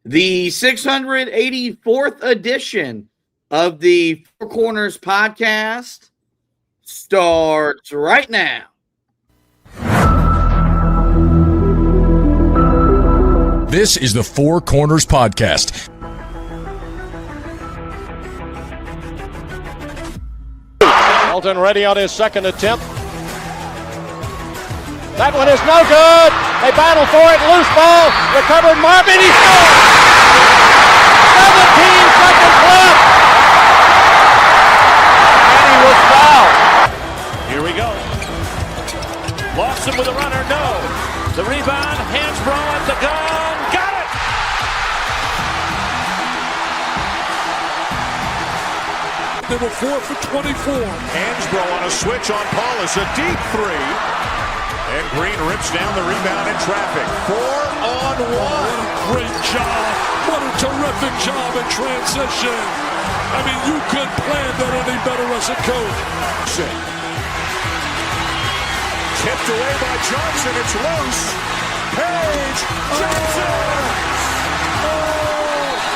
The 684th edition of the Four Corners podcast starts right now. This is the Four Corners podcast. Elton ready on his second attempt. That one is no good. They battle for it. Loose ball. Recovered Marvin. He scores. 17 seconds left. And he was fouled. Here we go. Lawson with a runner. No. The rebound. Hansbrough at the gun. Got it. They were 4 for 24. Hansbrough on a switch on Paulus. A deep three. And Green rips down the rebound in traffic. 4-on-1. What a great job. What a terrific job in transition. I mean, you couldn't plan that any better as a coach. Tipped away by Johnson. It's loose. Page. Johnson.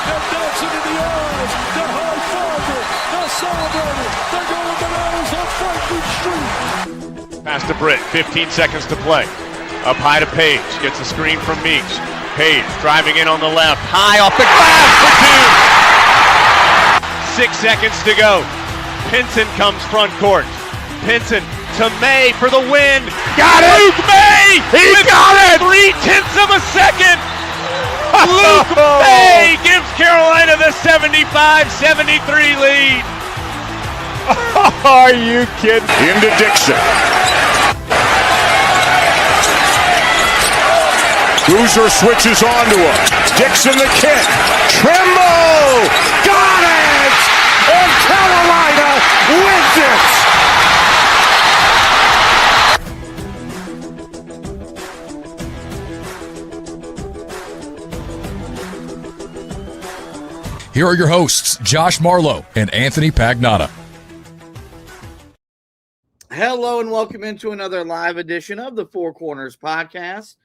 They're dancing in the aisles. They're high-fiving. They're celebrating. They're going bananas on Franklin Street. Pass to Britt, 15 seconds to play. Up high to Page, gets a screen from Meeks. Page driving in on the left, high off the glass for 2. 6 seconds to go. Pinson comes front court. Pinson to May for the win. Got it! Luke May! He got it! 0.3 of a second! Luke May gives Carolina the 75-73 lead. Are you kidding? Into Dixon. Boozer switches onto him. Dixon the kick. Trimble! Got it! And Carolina wins it! Here are your hosts, Josh Marlowe and Anthony Pagnotta. Hello and welcome into another live edition of the Four Corners podcast.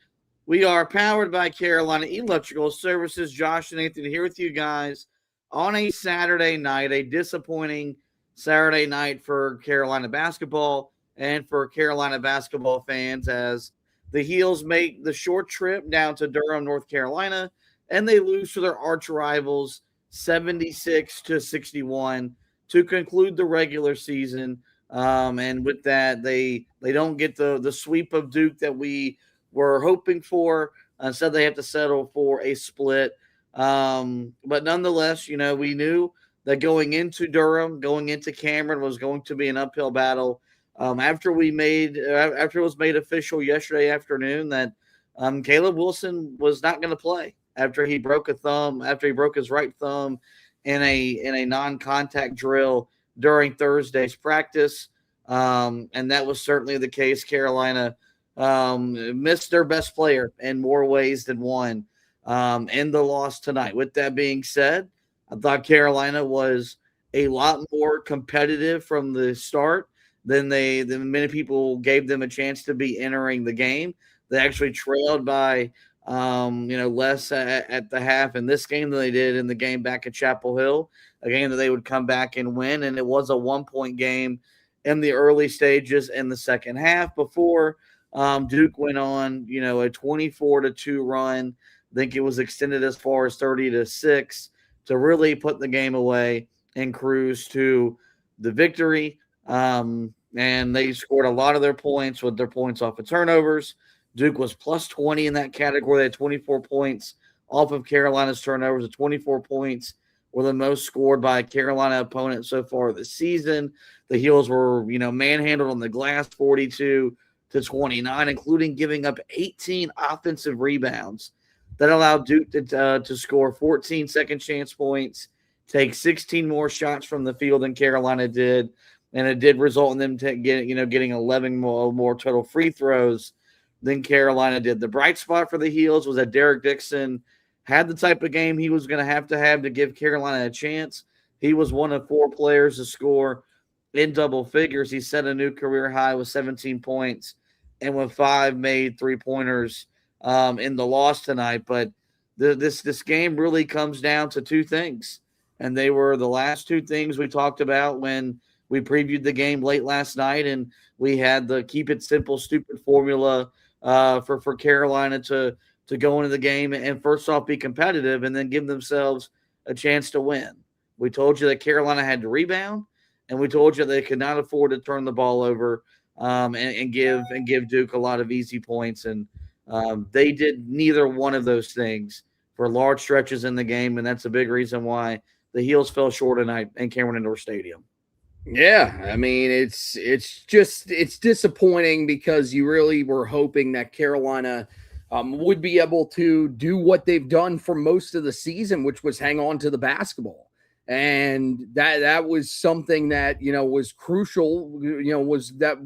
We are powered by Carolina Electrical Services. Josh and Anthony here with you guys on a Saturday night, a disappointing Saturday night for Carolina basketball and for Carolina basketball fans as the Heels make the short trip down to Durham, North Carolina, and they lose to their arch rivals 76-61 to conclude the regular season. And with that, they don't get the sweep of Duke that we were hoping for. Instead, they have to settle for a split. But nonetheless, we knew that going into Durham, going into Cameron was going to be an uphill battle. After it was made official yesterday afternoon that Caleb Wilson was not going to play after he broke his right thumb in a non-contact drill during Thursday's practice. And that was certainly the case. Carolina missed their best player in more ways than one in the loss tonight. With that being said, I thought Carolina was a lot more competitive from the start than many people gave them a chance to be entering the game. They actually trailed by less at the half in this game than they did in the game back at Chapel Hill, a game that they would come back and win. And it was a 1-point game in the early stages in the second half before Duke went on, a 24-2 run. I think it was extended as far as 30-6 to really put the game away and cruise to the victory. And they scored a lot of their points with their points off of turnovers. Duke was plus 20 in that category. They had 24 points off of Carolina's turnovers. The 24 points were the most scored by a Carolina opponent so far this season. The Heels were, manhandled on the glass 42-29, including giving up 18 offensive rebounds that allowed Duke to score 14 second chance points, take 16 more shots from the field than Carolina did, and it did result in them getting 11 more total free throws than Carolina did. The bright spot for the Heels was that Derek Dixon had the type of game he was going to have to give Carolina a chance. He was one of 4 players to score in double figures. He set a new career high with 17 points and with 5 made three-pointers in the loss tonight. But this game really comes down to two things, and they were the last two things we talked about when we previewed the game late last night, and we had the keep it simple, stupid formula for Carolina to go into the game and first off be competitive and then give themselves a chance to win. We told you that Carolina had to rebound, and we told you they could not afford to turn the ball over and give Duke a lot of easy points, and they did neither one of those things for large stretches in the game, and that's a big reason why the Heels fell short tonight in Cameron Indoor Stadium. Yeah, I mean, it's disappointing because you really were hoping that Carolina would be able to do what they've done for most of the season, which was hang on to the basketball. And that was something that, was crucial, was that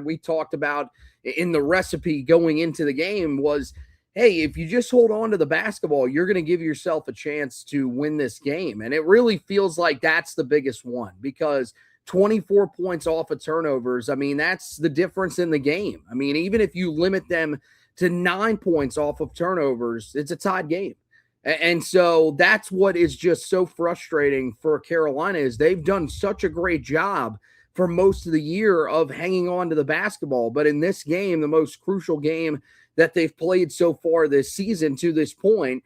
we talked about in the recipe going into the game was, hey, if you just hold on to the basketball, you're going to give yourself a chance to win this game. And it really feels like that's the biggest one because 24 points off of turnovers, I mean, that's the difference in the game. I mean, even if you limit them to 9 points off of turnovers, it's a tied game. And so that's what is just so frustrating for Carolina is they've done such a great job for most of the year of hanging on to the basketball. But in this game, the most crucial game that they've played so far this season to this point,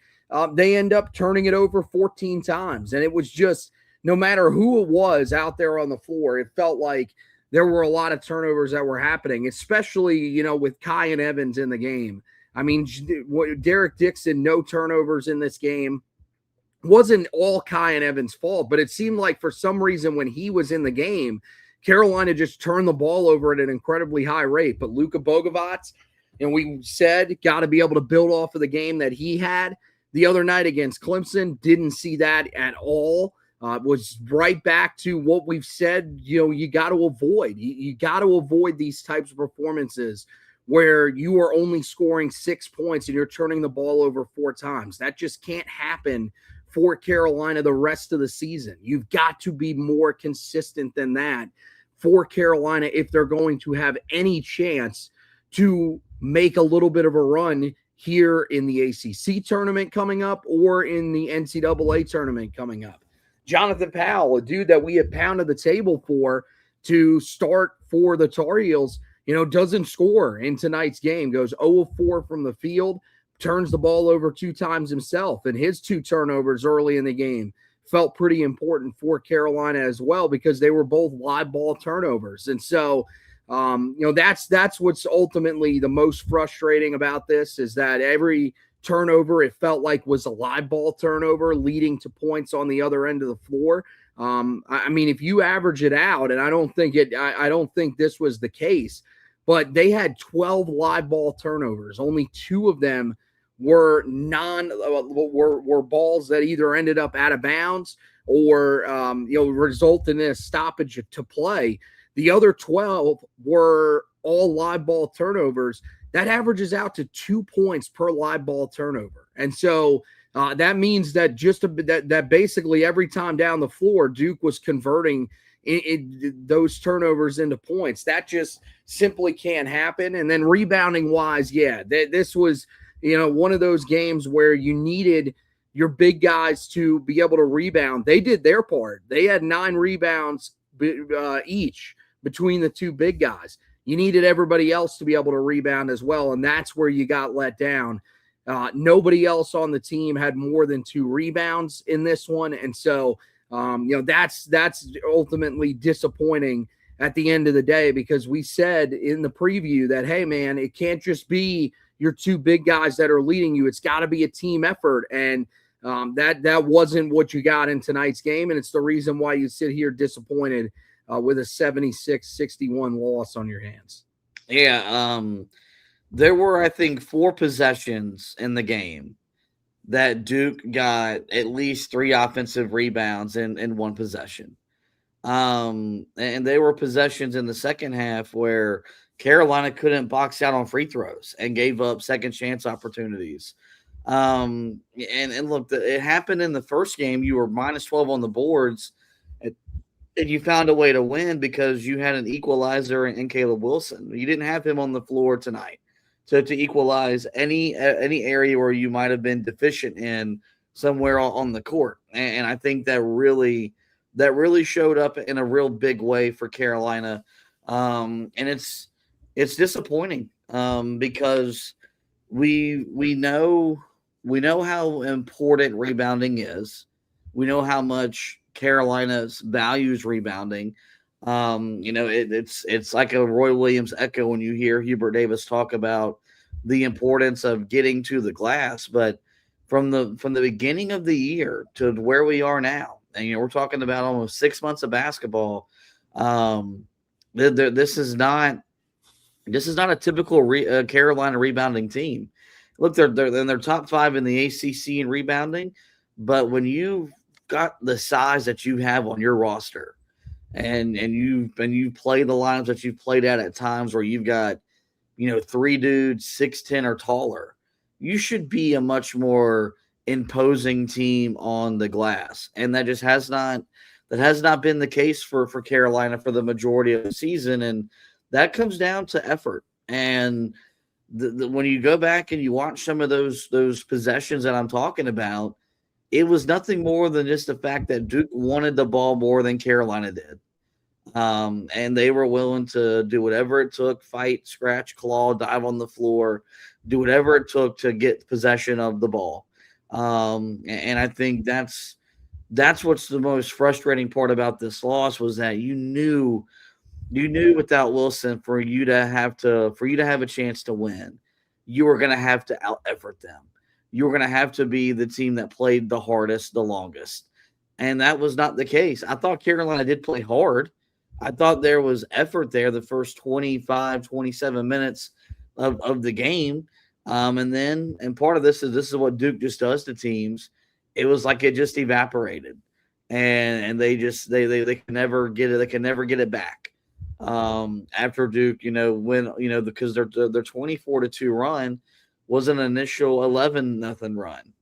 they end up turning it over 14 times. And it was just, no matter who it was out there on the floor, it felt like there were a lot of turnovers that were happening, especially, with Kai and Evans in the game. I mean, Derek Dixon, no turnovers in this game. Wasn't all Kai and Evans' fault, but it seemed like for some reason when he was in the game, Carolina just turned the ball over at an incredibly high rate. But Luka Bogovac, and we said, got to be able to build off of the game that he had the other night against Clemson. Didn't see that at all. Was right back to what we've said, you got to avoid. You got to avoid these types of performances where you are only scoring 6 points and you're turning the ball over 4 times. That just can't happen for Carolina the rest of the season. You've got to be more consistent than that for Carolina if they're going to have any chance to make a little bit of a run here in the ACC tournament coming up or in the NCAA tournament coming up. Jonathan Powell, a dude that we have pounded the table for to start for the Tar Heels, doesn't score in tonight's game, goes 0 of 4 from the field, turns the ball over 2 times himself, and his 2 turnovers early in the game felt pretty important for Carolina as well because they were both live ball turnovers. And so, that's what's ultimately the most frustrating about this is that every turnover it felt like was a live ball turnover leading to points on the other end of the floor. I mean, if you average it out, and I don't think this was the case, but they had 12 live ball turnovers. Only 2 of them were were balls that either ended up out of bounds or result in a stoppage to play. The other 12 were all live ball turnovers. That averages out to 2 points per live ball turnover. And so that means that that basically every time down the floor, Duke was converting those turnovers into points. That just simply can't happen. And then rebounding wise, this was, one of those games where you needed your big guys to be able to rebound. They did their part. They had 9 rebounds each between the 2 big guys. You needed everybody else to be able to rebound as well, and that's where you got let down. Nobody else on the team had more than 2 rebounds in this one, and so that's ultimately disappointing at the end of the day because we said in the preview that, hey, man, it can't just be your 2 big guys that are leading you. It's got to be a team effort, and that wasn't what you got in tonight's game, and it's the reason why you sit here disappointed with a 76-61 loss on your hands. Yeah, there were, I think, 4 possessions in the game that Duke got at least 3 offensive rebounds in one possession. And they were possessions in the second half where Carolina couldn't box out on free throws and gave up second chance opportunities. And look, it happened in the first game. You were minus 12 on the boards, and you found a way to win because you had an equalizer in Caleb Wilson. You didn't have him on the floor tonight to equalize any area where you might have been deficient in somewhere on the court. And I think that really showed up in a real big way for Carolina. And it's disappointing because we know how important rebounding is. We know how much Carolina's values rebounding. It's like a Roy Williams echo when you hear Hubert Davis talk about the importance of getting to the glass. But from the beginning of the year to where we are now, and we're talking about almost 6 months of basketball. This is not a typical Carolina rebounding team. Look, they're top 5 in the ACC in rebounding, but when you've got the size that you have on your roster, and you play the lines that you've played at times where you've got 3 dudes 6'10" or taller, you should be a much more imposing team on the glass, and that just has not been the case for Carolina for the majority of the season, and that comes down to effort. And when you go back and you watch some of those possessions that I'm talking about, it was nothing more than just the fact that Duke wanted the ball more than Carolina did. And they were willing to do whatever it took, fight, scratch, claw, dive on the floor, do whatever it took to get possession of the ball. And I think that's what's the most frustrating part about this loss, was that you knew without Wilson, for you to have a chance to win, you were going to have to out effort them. You were going to have to be the team that played the hardest, the longest. And that was not the case. I thought Carolina did play hard. I thought there was effort there the first 25, 27 minutes of the game. And part of this is what Duke just does to teams. It was like it just evaporated. And they can never get it. They can never get it back. After Duke, because their 24-2 run was an initial 11-0 run.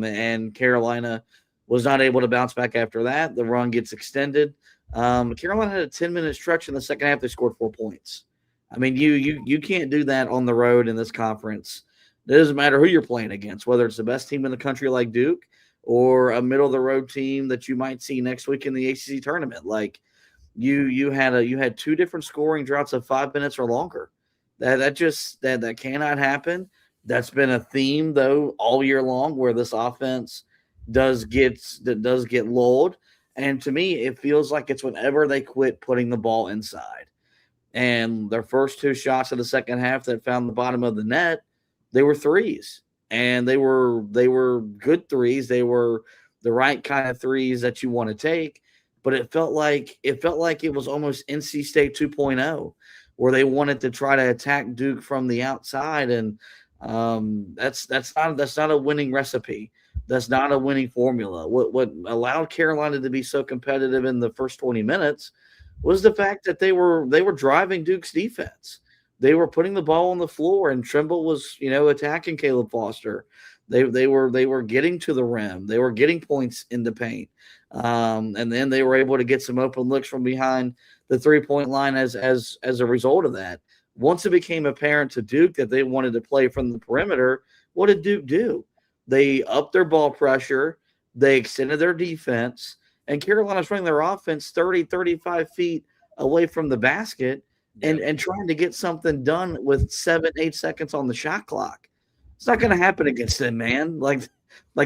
And Carolina was not able to bounce back after that. The run gets extended. Carolina had a 10-minute stretch in the second half. They scored 4 points. I mean, you can't do that on the road in this conference. It doesn't matter who you're playing against, whether it's the best team in the country like Duke or a middle-of-the-road team that you might see next week in the ACC tournament. Like, you had 2 different scoring droughts of 5 minutes or longer. That cannot happen. That's been a theme, though, all year long, where this offense does get lulled. And to me, it feels like it's whenever they quit putting the ball inside. And their first 2 shots of the second half that found the bottom of the net, they were threes. And they were good threes. They were the right kind of threes that you want to take. But it felt like it was almost NC State 2.0, where they wanted to try to attack Duke from the outside. And that's not a winning recipe. That's not a winning formula. What allowed Carolina to be so competitive in the first 20 minutes was the fact that they were driving Duke's defense. They were putting the ball on the floor, and Trimble was, attacking Caleb Foster. They were getting to the rim. They were getting points in the paint. And then they were able to get some open looks from behind the 3-point line as a result of that. Once it became apparent to Duke that they wanted to play from the perimeter, what did Duke do? They upped their ball pressure. They extended their defense. And Carolina's running their offense 30, 35 feet away from the basket and trying to get something done with 7-8 seconds on the shot clock. It's not going to happen against them, man. Like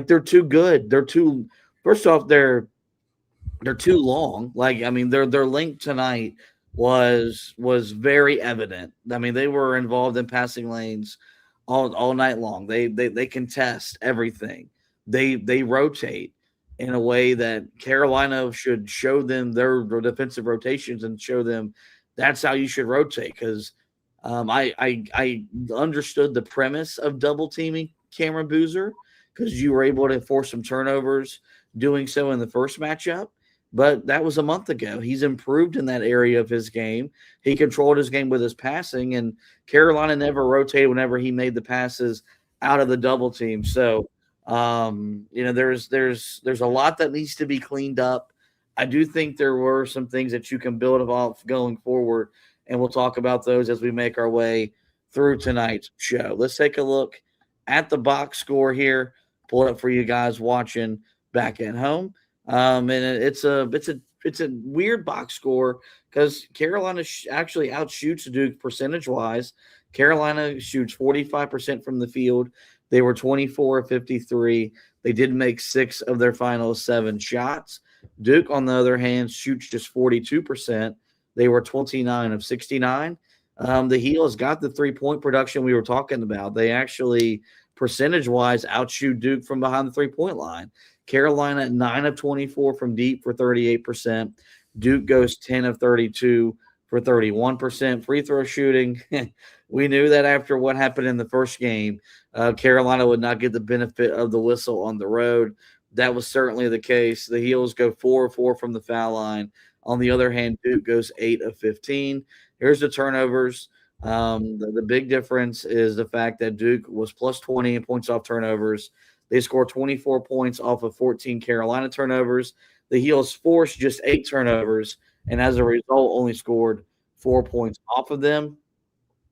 they're too good. First off, they're too long. Like, I mean, their length tonight was very evident. I mean, they were involved in passing lanes all night long. They contest everything. They rotate in a way that Carolina should show them their defensive rotations and show them that's how you should rotate. Because I understood the premise of double teaming Cameron Boozer, because you were able to force some turnovers doing so in the first matchup. But that was a month ago. He's improved in that area of his game. He controlled his game with his passing, and Carolina never rotated whenever he made the passes out of the double team. So, there's a lot that needs to be cleaned up. I do think there were some things that you can build off going forward, and we'll talk about those as we make our way through tonight's show. Let's take a look at the box score here. Pull it up for you guys watching back at home. And it's a weird box score because Carolina actually outshoots Duke percentage wise. Carolina shoots 45% from the field. They were 24 of 53. They did make 6 of their final 7 shots. Duke, on the other hand, shoots just 42%. They were 29 of 69. The Heels got the 3-point production we were talking about. They actually, percentage-wise, outshoot Duke from behind the 3-point line. Carolina, 9 of 24 from deep for 38%. Duke goes 10 of 32 for 31%. Free throw shooting, we knew that after what happened in the first game, Carolina would not get the benefit of the whistle on the road. That was certainly the case. The Heels go 4 of 4 from the foul line. On the other hand, Duke goes 8 of 15. Here's the turnovers. The big difference is the fact that Duke was plus 20 in points off turnovers. They scored 24 points off of 14 Carolina turnovers. The Heels forced just 8 turnovers, and as a result, only scored 4 points off of them.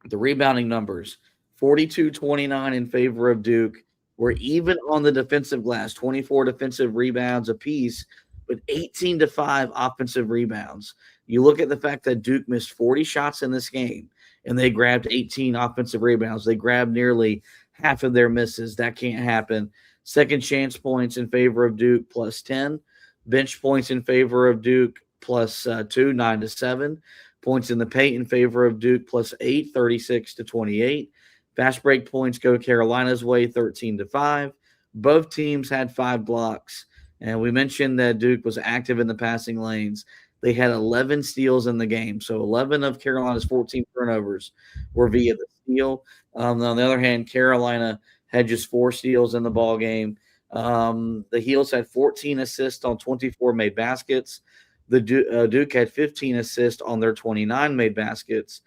The rebounding numbers, 42-29 in favor of Duke. We're even on the defensive glass, 24 defensive rebounds apiece, but 18-5 offensive rebounds. You look at the fact that Duke missed 40 shots in this game, and they grabbed 18 offensive rebounds. They grabbed nearly half of their misses. That can't happen. Second chance points in favor of Duke, plus 10. Bench points in favor of Duke, plus 2, 9-7. Points in the paint in favor of Duke, plus 8, 36-28. Fast break points go Carolina's way, 13-5. Both teams had 5 blocks. And we mentioned that Duke was active in the passing lanes. They had 11 steals in the game. So 11 of Carolina's 14 turnovers were via the steal. On the other hand, Carolina had just 4 steals in the ball game. The Heels had 14 assists on 24 made baskets. The Duke had 15 assists on their 29 made baskets.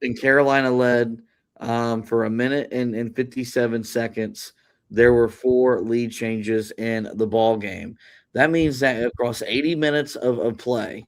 And Carolina led for a minute and 57 seconds. There were 4 lead changes in the ball game. That means that across 80 minutes of play,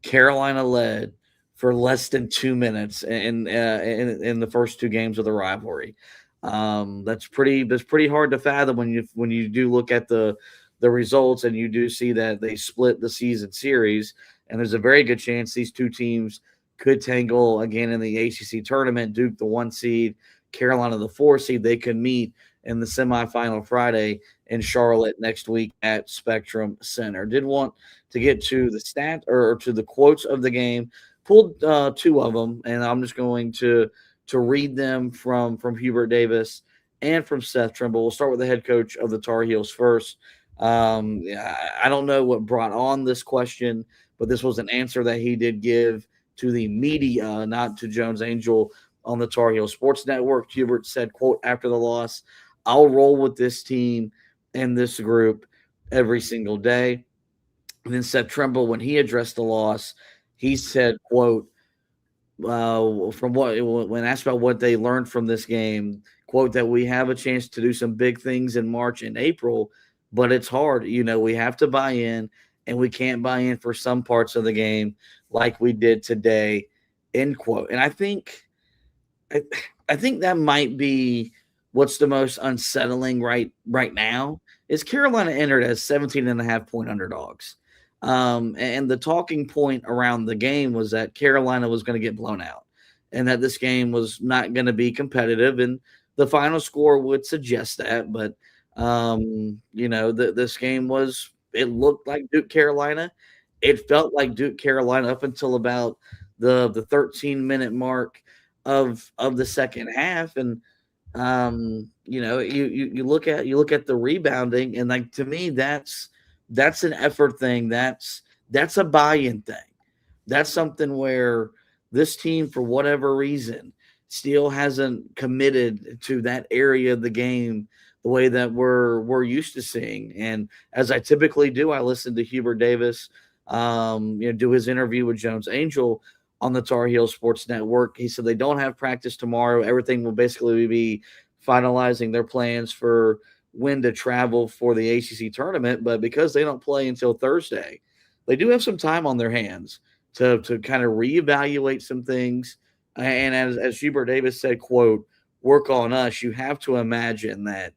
Carolina led for less than 2 minutes in the first 2 games of the rivalry. That's pretty hard to fathom when you do look at the results and you do see that they split the season series. And there's a very good chance these 2 teams could tangle again in the ACC tournament. Duke, the 1 seed, Carolina, the 4 seed. They could meet in the semifinal Friday in Charlotte next week at Spectrum Center. Did want to get to the stat or to the quotes of the game. Pulled 2 of them, and I'm just going to read them from Hubert Davis and from Seth Trimble. We'll start with the head coach of the Tar Heels first. I don't know what brought on this question, but this was an answer that he did give to the media, not to Jones Angell on the Tar Heel Sports Network. Hubert said, quote, after the loss, I'll roll with this team and this group every single day. And then Seth Trimble, when he addressed the loss, he said, quote, when asked about what they learned from this game, quote, that we have a chance to do some big things in March and April, but it's hard. We have to buy in, and we can't buy in for some parts of the game like we did today, end quote. And I think that might be what's the most unsettling right now is Carolina entered as 17.5-point underdogs. And the talking point around the game was that Carolina was going to get blown out and that this game was not going to be competitive. And the final score would suggest that. But, this game it looked like Duke Carolina. It felt like Duke Carolina up until about the 13-minute mark of the second half. And, you look at the rebounding, and like, to me, that's an effort thing. That's a buy-in thing. That's something where this team, for whatever reason, still hasn't committed to that area of the game the way that we're used to seeing. And as I typically do, I listen to Hubert Davis, do his interview with Jones Angell on the Tar Heel Sports Network. He said they don't have practice tomorrow. Everything will basically be finalizing their plans for when to travel for the ACC tournament. But because they don't play until Thursday, they do have some time on their hands to kind of reevaluate some things, And as Hubert Davis said, quote, work on us, you have to imagine that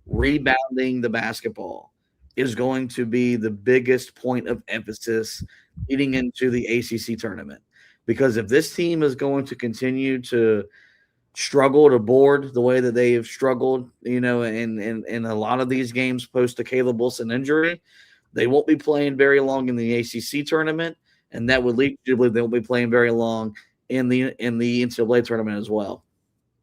rebounding the basketball is going to be the biggest point of emphasis leading into the ACC tournament. Because if this team is going to continue to struggle to board the way that they have struggled, in a lot of these games post the Caleb Wilson injury, they won't be playing very long in the ACC tournament, and that would lead you to believe they won't be playing very long in the NCAA tournament as well.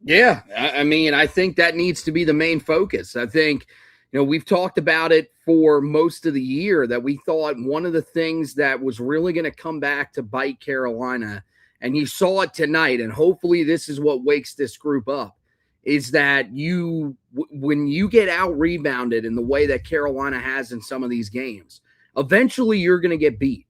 Yeah, I mean, I think that needs to be the main focus. I think, we've talked about it for most of the year that we thought one of the things that was really going to come back to bite Carolina, and you saw it tonight, and hopefully this is what wakes this group up, is that when you get out rebounded in the way that Carolina has in some of these games, eventually you're going to get beat.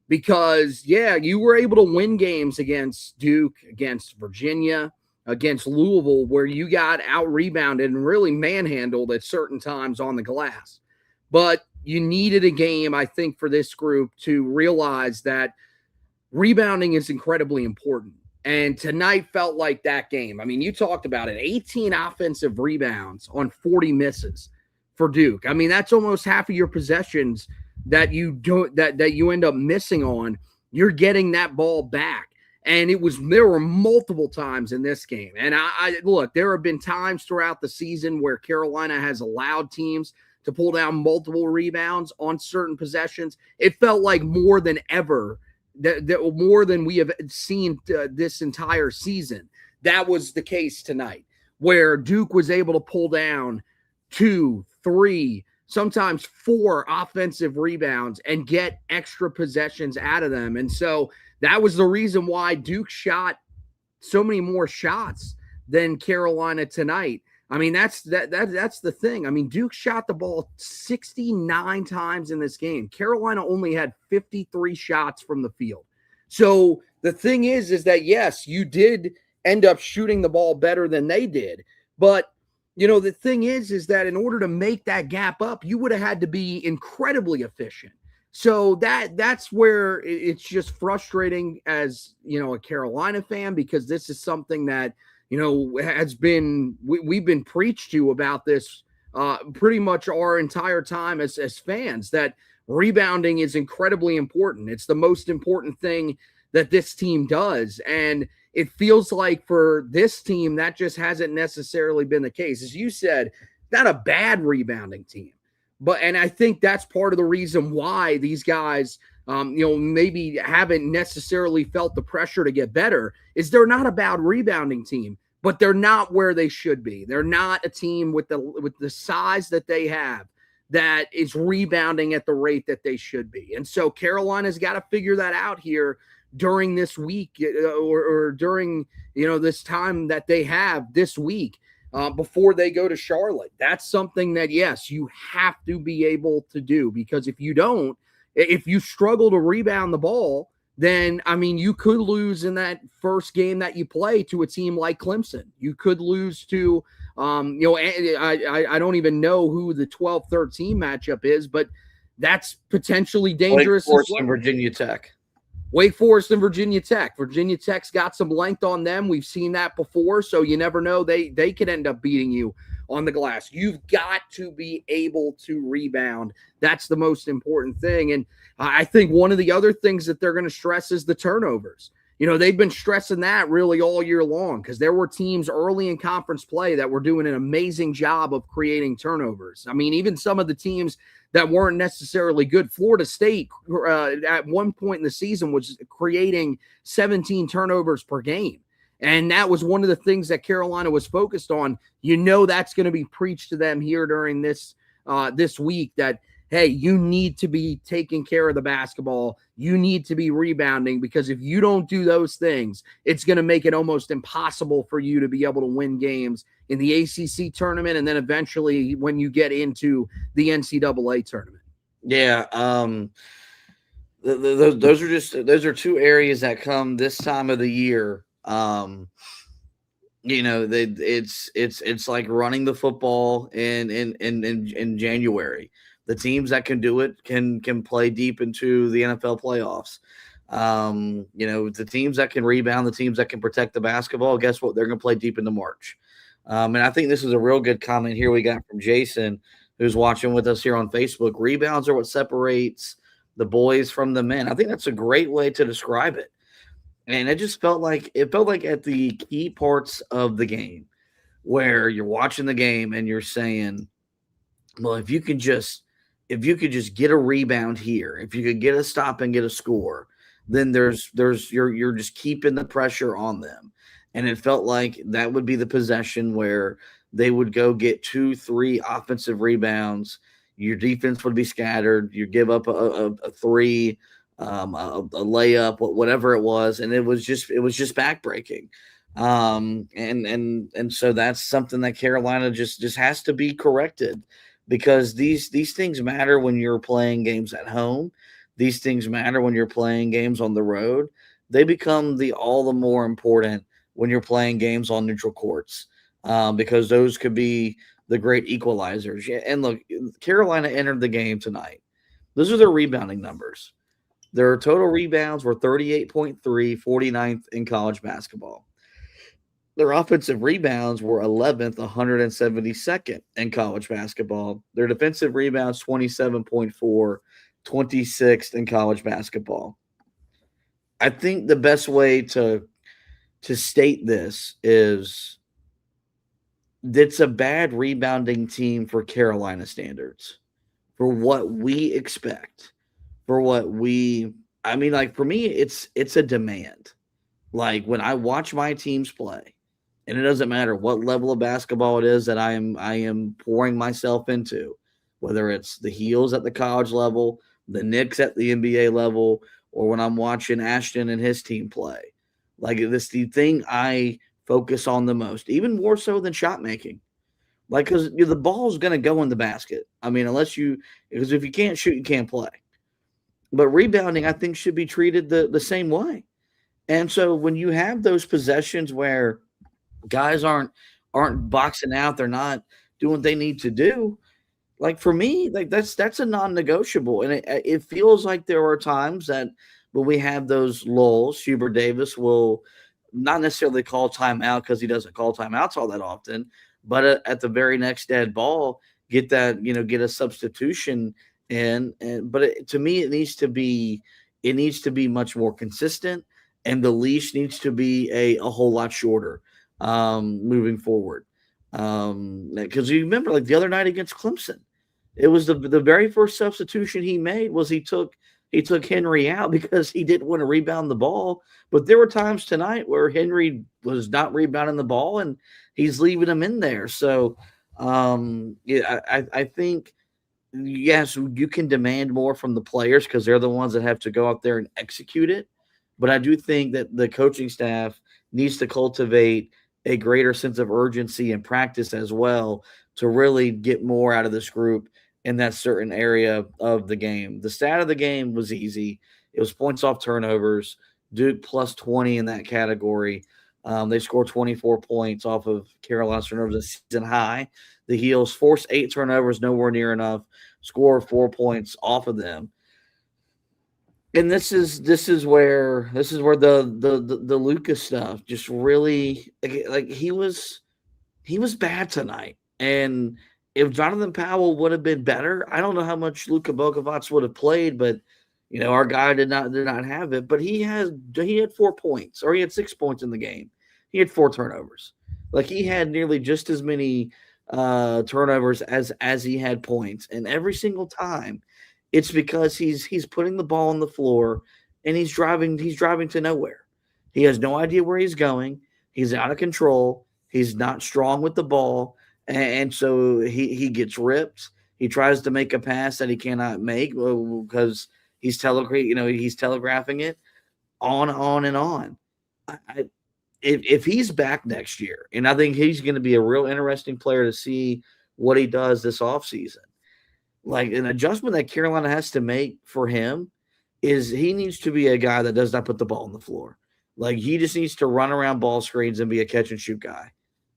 Because, you were able to win games against Duke, against Virginia, against Louisville, where you got out-rebounded and really manhandled at certain times on the glass. But you needed a game, I think, for this group to realize that rebounding is incredibly important. And tonight felt like that game. I mean, you talked about it, 18 offensive rebounds on 40 misses for Duke. I mean, that's almost half of your possessions that you end up missing on. You're getting that ball back. And there were multiple times in this game. And I look, there have been times throughout the season where Carolina has allowed teams to pull down multiple rebounds on certain possessions. It felt like more than ever, more than we have seen this entire season. That was the case tonight, where Duke was able to pull down 2, 3, sometimes 4 offensive rebounds and get extra possessions out of them. And so that was the reason why Duke shot so many more shots than Carolina tonight. I mean, that's the thing. I mean, Duke shot the ball 69 times in this game. Carolina only had 53 shots from the field. So the thing is that, yes, you did end up shooting the ball better than they did. But, the thing is that in order to make that gap up, you would have had to be incredibly efficient. So that's where it's just frustrating as, a Carolina fan, because this is something that, has been, we've been preached to about this pretty much our entire time as fans, that rebounding is incredibly important. It's the most important thing that this team does. And it feels like for this team, that just hasn't necessarily been the case. As you said, not a bad rebounding team. And I think that's part of the reason why these guys, maybe haven't necessarily felt the pressure to get better, is they're not a bad rebounding team, but they're not where they should be. They're not a team with the size that they have that is rebounding at the rate that they should be. And so Carolina's got to figure that out here during this week or during, this time that they have this week. Before they go to Charlotte. That's something that, yes, you have to be able to do, because if you struggle to rebound the ball, then, I mean, you could lose in that first game that you play to a team like Clemson. You could lose to, I don't even know who the 12-13 matchup is, but that's potentially dangerous. Wake Forest and Virginia Tech. Wake Forest and Virginia Tech. Virginia Tech's got some length on them. We've seen that before, so you never know. They could end up beating you on the glass. You've got to be able to rebound. That's the most important thing. And I think one of the other things that they're going to stress is the turnovers. They've been stressing that really all year long, because there were teams early in conference play that were doing an amazing job of creating turnovers. I mean, even some of the teams that weren't necessarily good. Florida State at one point in the season was creating 17 turnovers per game. And that was one of the things that Carolina was focused on. That's going to be preached to them here during this week, that, hey, you need to be taking care of the basketball. You need to be rebounding, because if you don't do those things, it's going to make it almost impossible for you to be able to win games in the ACC tournament, and then eventually when you get into the NCAA tournament. Yeah, those are two areas that come this time of the year. It's like running the football in January. The teams that can do it can play deep into the NFL playoffs. The teams that can rebound, the teams that can protect the basketball, guess what? They're going to play deep into March. And I think this is a real good comment here we got from Jason, who's watching with us here on Facebook. Rebounds are what separates the boys from the men. I think that's a great way to describe it. And it just felt like at the key parts of the game where you're watching the game and you're saying, well, if you could just get a rebound here, if you could get a stop and get a score, then you're just keeping the pressure on them. And it felt like that would be the possession where they would go get 2-3 offensive rebounds. Your defense would be scattered. You give up a three, a layup, whatever it was, and it was just backbreaking. And so that's something that Carolina just has to be corrected, because these things matter when you're playing games at home. These things matter when you're playing games on the road. They become all the more important when you're playing games on neutral courts, because those could be the great equalizers. Yeah, and look, Carolina entered the game tonight. Those are their rebounding numbers. Their total rebounds were 38.3, 49th in college basketball. Their offensive rebounds were 11th, 172nd in college basketball. Their defensive rebounds, 27.4, 26th in college basketball. I think the best way to state this is it's a bad rebounding team for Carolina standards, for what we expect, for what for me, it's a demand. Like when I watch my teams play, and it doesn't matter what level of basketball it is that I am pouring myself into, whether it's the Heels at the college level, the Knicks at the NBA level, or when I'm watching Ashton and his team play. Like this, the thing I focus on the most, even more so than shot making. Like, because the ball is going to go in the basket. I mean, because if you can't shoot, you can't play. But rebounding, I think, should be treated the same way. And so when you have those possessions where guys aren't boxing out, they're not doing what they need to do, like for me, like that's a non-negotiable. And it feels like there are times that when we have those lulls, Hubert Davis will not necessarily call timeout, because he doesn't call timeouts all that often, but at the very next dead ball, get a substitution in. But to me, it needs to be much more consistent, and the leash needs to be a whole lot shorter moving forward. Because you remember, like the other night against Clemson, it was the very first substitution he made was he took Henry out because he didn't want to rebound the ball. But there were times tonight where Henry was not rebounding the ball and he's leaving him in there. So, I think, yes, you can demand more from the players because they're the ones that have to go out there and execute it. But I do think that the coaching staff needs to cultivate a greater sense of urgency and practice as well to really get more out of this group in that certain area of the game. The stat of the game was easy. It was points off turnovers. Duke plus 20 in that category. They scored 24 points off of Carolina's turnovers, a season high. The Heels forced 8 turnovers, nowhere near enough. Scored 4 points off of them. And this is where the Lucas stuff just really, like he was bad tonight. And if Jonathan Powell would have been better, I don't know how much Luka Bokovac would have played, but our guy did not have it. But he had 4 points, or he had 6 points in the game. He had 4 turnovers. Like he had nearly just as many turnovers as he had points, and every single time, it's because he's putting the ball on the floor and he's driving to nowhere. He has no idea where he's going. He's out of control. He's not strong with the ball. And so he gets ripped. He tries to make a pass that he cannot make because he's telegraphing it on and on. If he's back next year, and I think he's going to be a real interesting player to see what he does this offseason. Like an adjustment that Carolina has to make for him is he needs to be a guy that does not put the ball on the floor. Like he just needs to run around ball screens and be a catch and shoot guy.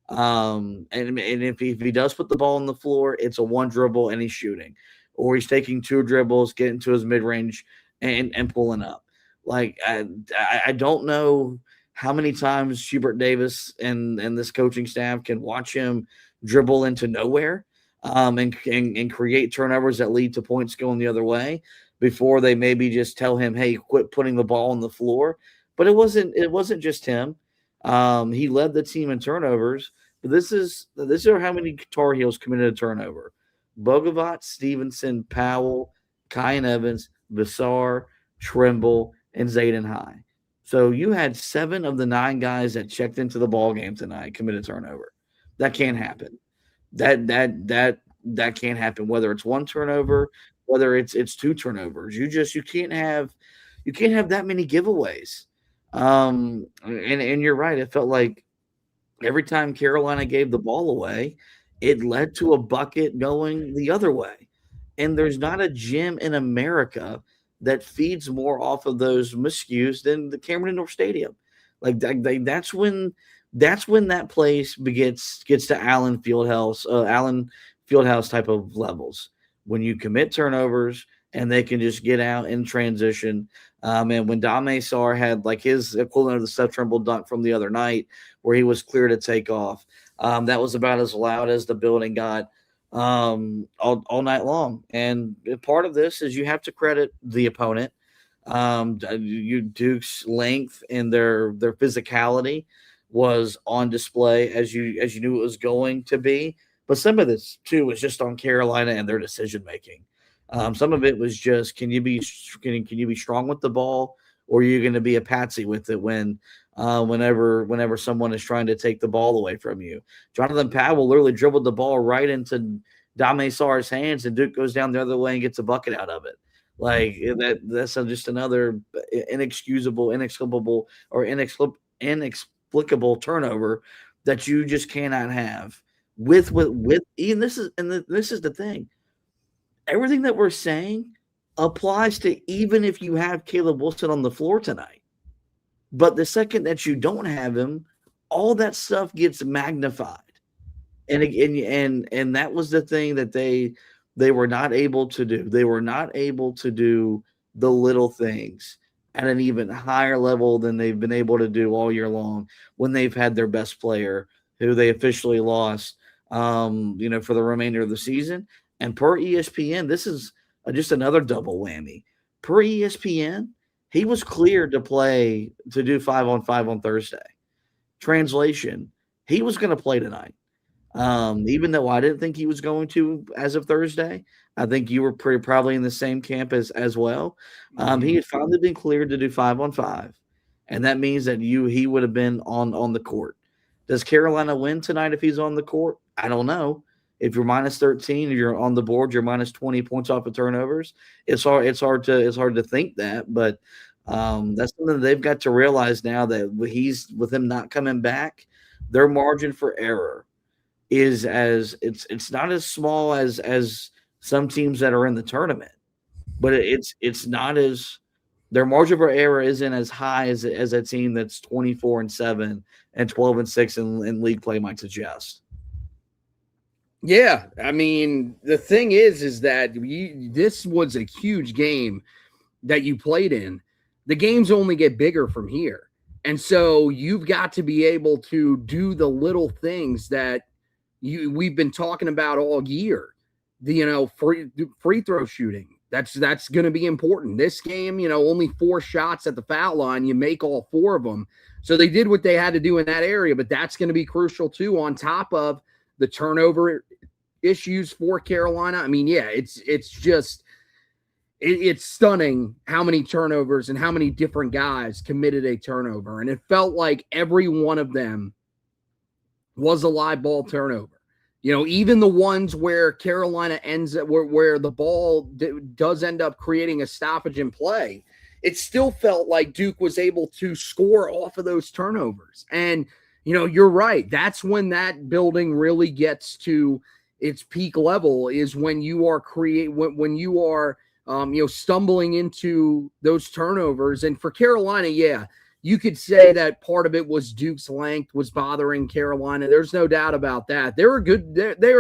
And if he does put the ball on the floor, it's a one dribble and he's shooting, or he's taking 2 dribbles, getting to his mid range and pulling up. Like I don't know how many times Hubert Davis and this coaching staff can watch him dribble into nowhere, and create turnovers that lead to points going the other way before they maybe just tell him, hey, quit putting the ball on the floor. But it wasn't just him. He led the team in turnovers. But this is how many Tar Heels committed a turnover: Bogovac, Stevenson, Powell, Kyan Evans, Vassar, Trimble, and Zayden High. So you had 7 of the 9 guys that checked into the ball game tonight commit a turnover. That can't happen. That can't happen. Whether it's 1 turnover, whether it's 2 turnovers, you can't have that many giveaways. And you're right. It felt like every time Carolina gave the ball away, it led to a bucket going the other way. And there's not a gym in America that feeds more off of those miscues than the Cameron Indoor Stadium. Like that's when that place gets to Allen Fieldhouse type of levels. When you commit turnovers and they can just get out in transition. And when Dame Sarr had like his equivalent of the Seth Trimble dunk from the other night, where he was clear to take off, that was about as loud as the building got all night long. And part of this is you have to credit the opponent. Duke's length and their physicality was on display as you knew it was going to be. But some of this too was just on Carolina and their decision making. Some of it was just, can you be strong with the ball, or are you going to be a patsy with it whenever someone is trying to take the ball away from you? Jonathan Powell literally dribbled the ball right into Dame Sarr's hands, and Duke goes down the other way and gets a bucket out of it. Like that's just another inexplicable turnover that you just cannot have. With Ian, this is the thing. Everything that we're saying applies to even if you have Caleb Wilson on the floor tonight. But the second that you don't have him, all that stuff gets magnified. And that was the thing that they were not able to do. They were not able to do the little things at an even higher level than they've been able to do all year long when they've had their best player, who they officially lost for the remainder of the season. And per ESPN, this is just another double whammy. Per ESPN, he was cleared to do 5-on-5 on Thursday. Translation, he was going to play tonight. Even though I didn't think he was going to as of Thursday. I think you were probably in the same camp as well. He had finally been cleared to do 5-on-5. And that means that he would have been on the court. Does Carolina win tonight if he's on the court? I don't know. If you're minus 13, if you're on the board, you're minus 20 points off of turnovers. It's hard to think that, but that's something that they've got to realize now, that with him not coming back, their margin for error is it's not as small as some teams that are in the tournament, but it's not as, their margin for error isn't as high as a team that's 24-7 and 12-6 in league play might suggest. Yeah, I mean, the thing is that this was a huge game that you played in. The games only get bigger from here. And so you've got to be able to do the little things that we've been talking about all year. Free throw shooting. That's going to be important. This game, only 4 shots at the foul line. You make all 4 of them. So they did what they had to do in that area, but that's going to be crucial too, on top of the turnover issues for Carolina. I mean, yeah, it's stunning how many turnovers and how many different guys committed a turnover. And it felt like every one of them was a live ball turnover. Even the ones where Carolina ends up where the ball does end up creating a stoppage in play, it still felt like Duke was able to score off of those turnovers. And you're right. That's when that building really gets to its peak level, is when you are stumbling into those turnovers. And for Carolina, yeah, you could say that part of it was Duke's length was bothering Carolina. There's no doubt about that. They're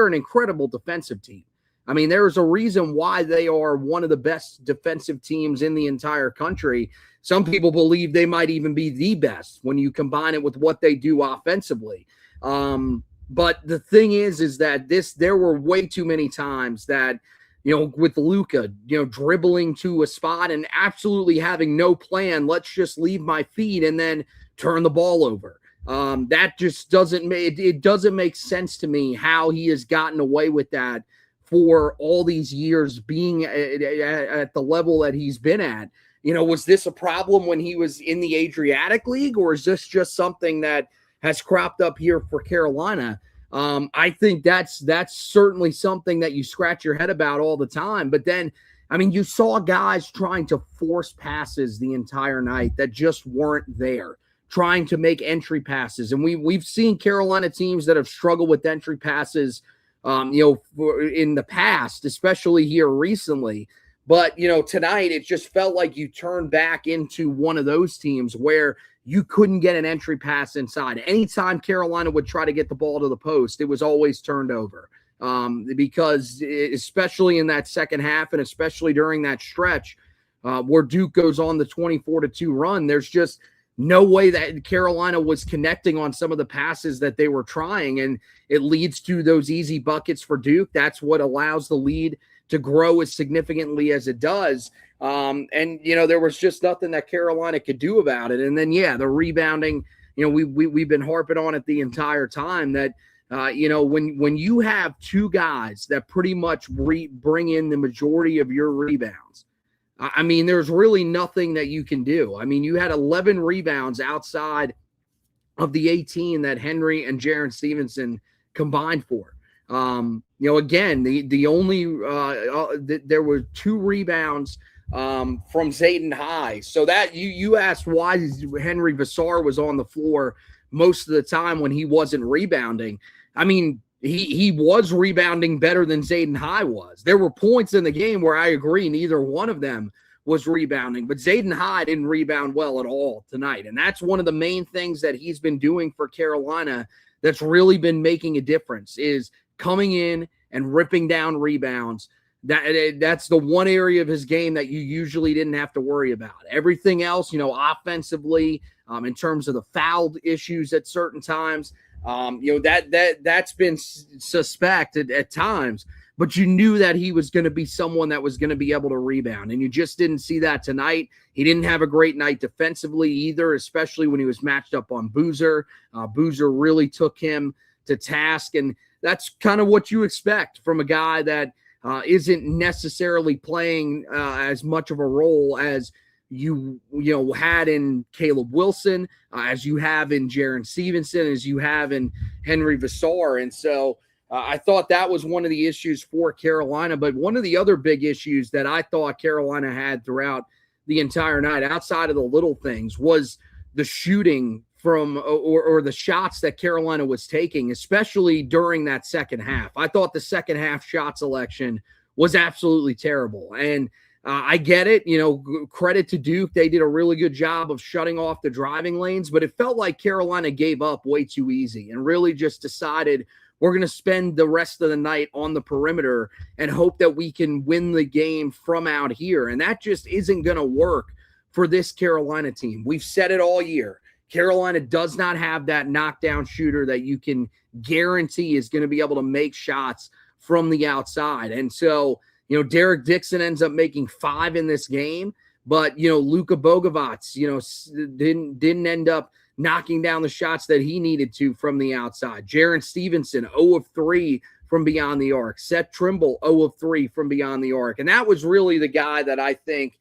an incredible defensive team. I mean, there's a reason why they are one of the best defensive teams in the entire country. Some people believe they might even be the best when you combine it with what they do offensively. But the thing is that there were way too many times that, with Luka, dribbling to a spot and absolutely having no plan. Let's just leave my feet and then turn the ball over. That just doesn't make sense to me how he has gotten away with that for all these years being at the level that he's been at. Was this a problem when he was in the Adriatic League, or is this just something that has cropped up here for Carolina? I think that's certainly something that you scratch your head about all the time. But then, I mean, you saw guys trying to force passes the entire night that just weren't there, trying to make entry passes. And we've seen Carolina teams that have struggled with entry passes, in the past, especially here recently. But, tonight it just felt like you turned back into one of those teams where you couldn't get an entry pass inside. Anytime Carolina would try to get the ball to the post, it was always turned over. Because especially in that second half and especially during that stretch where Duke goes on the 24-2 run, there's just no way that Carolina was connecting on some of the passes that they were trying, and it leads to those easy buckets for Duke. That's what allows the lead to grow as significantly as it does. And there was just nothing that Carolina could do about it. And then, the rebounding, we've been harping on it the entire time that, when you have two guys that pretty much bring in the majority of your rebounds, I mean, there's really nothing that you can do. I mean, you had 11 rebounds outside of the 18 that Henry and Jaren Stevenson combined for. Again, the only there were 2 rebounds from Zayden High. So that you asked why Henry Vassar was on the floor most of the time when he wasn't rebounding. I mean, he was rebounding better than Zayden High was. There were points in the game where I agree neither one of them was rebounding, but Zayden High didn't rebound well at all tonight. And that's one of the main things that he's been doing for Carolina that's really been making a difference, is coming in and ripping down rebounds. That's the one area of his game that you usually didn't have to worry about. Everything else, offensively, in terms of the foul issues at certain times, that's been suspected at times, but you knew that he was going to be someone that was going to be able to rebound, and you just didn't see that tonight. He didn't have a great night defensively either, especially when he was matched up on Boozer. Boozer really took him to task, and that's kind of what you expect from a guy that isn't necessarily playing as much of a role as you had in Caleb Wilson, as you have in Jaren Stevenson, as you have in Henry Vassar. And so I thought that was one of the issues for Carolina. But one of the other big issues that I thought Carolina had throughout the entire night, outside of the little things, was the shooting from or the shots that Carolina was taking, especially during that second half. I thought the second half shot selection was absolutely terrible. And I get it, credit to Duke. They did a really good job of shutting off the driving lanes, but it felt like Carolina gave up way too easy and really just decided we're going to spend the rest of the night on the perimeter and hope that we can win the game from out here. And that just isn't going to work for this Carolina team. We've said it all year. Carolina does not have that knockdown shooter that you can guarantee is going to be able to make shots from the outside. And so, Derek Dixon ends up making 5 in this game, but, Luka Bogovac, didn't end up knocking down the shots that he needed to from the outside. Jaren Stevenson, 0 of 3 from beyond the arc. Seth Trimble, 0 of 3 from beyond the arc. And that was really the guy that I think,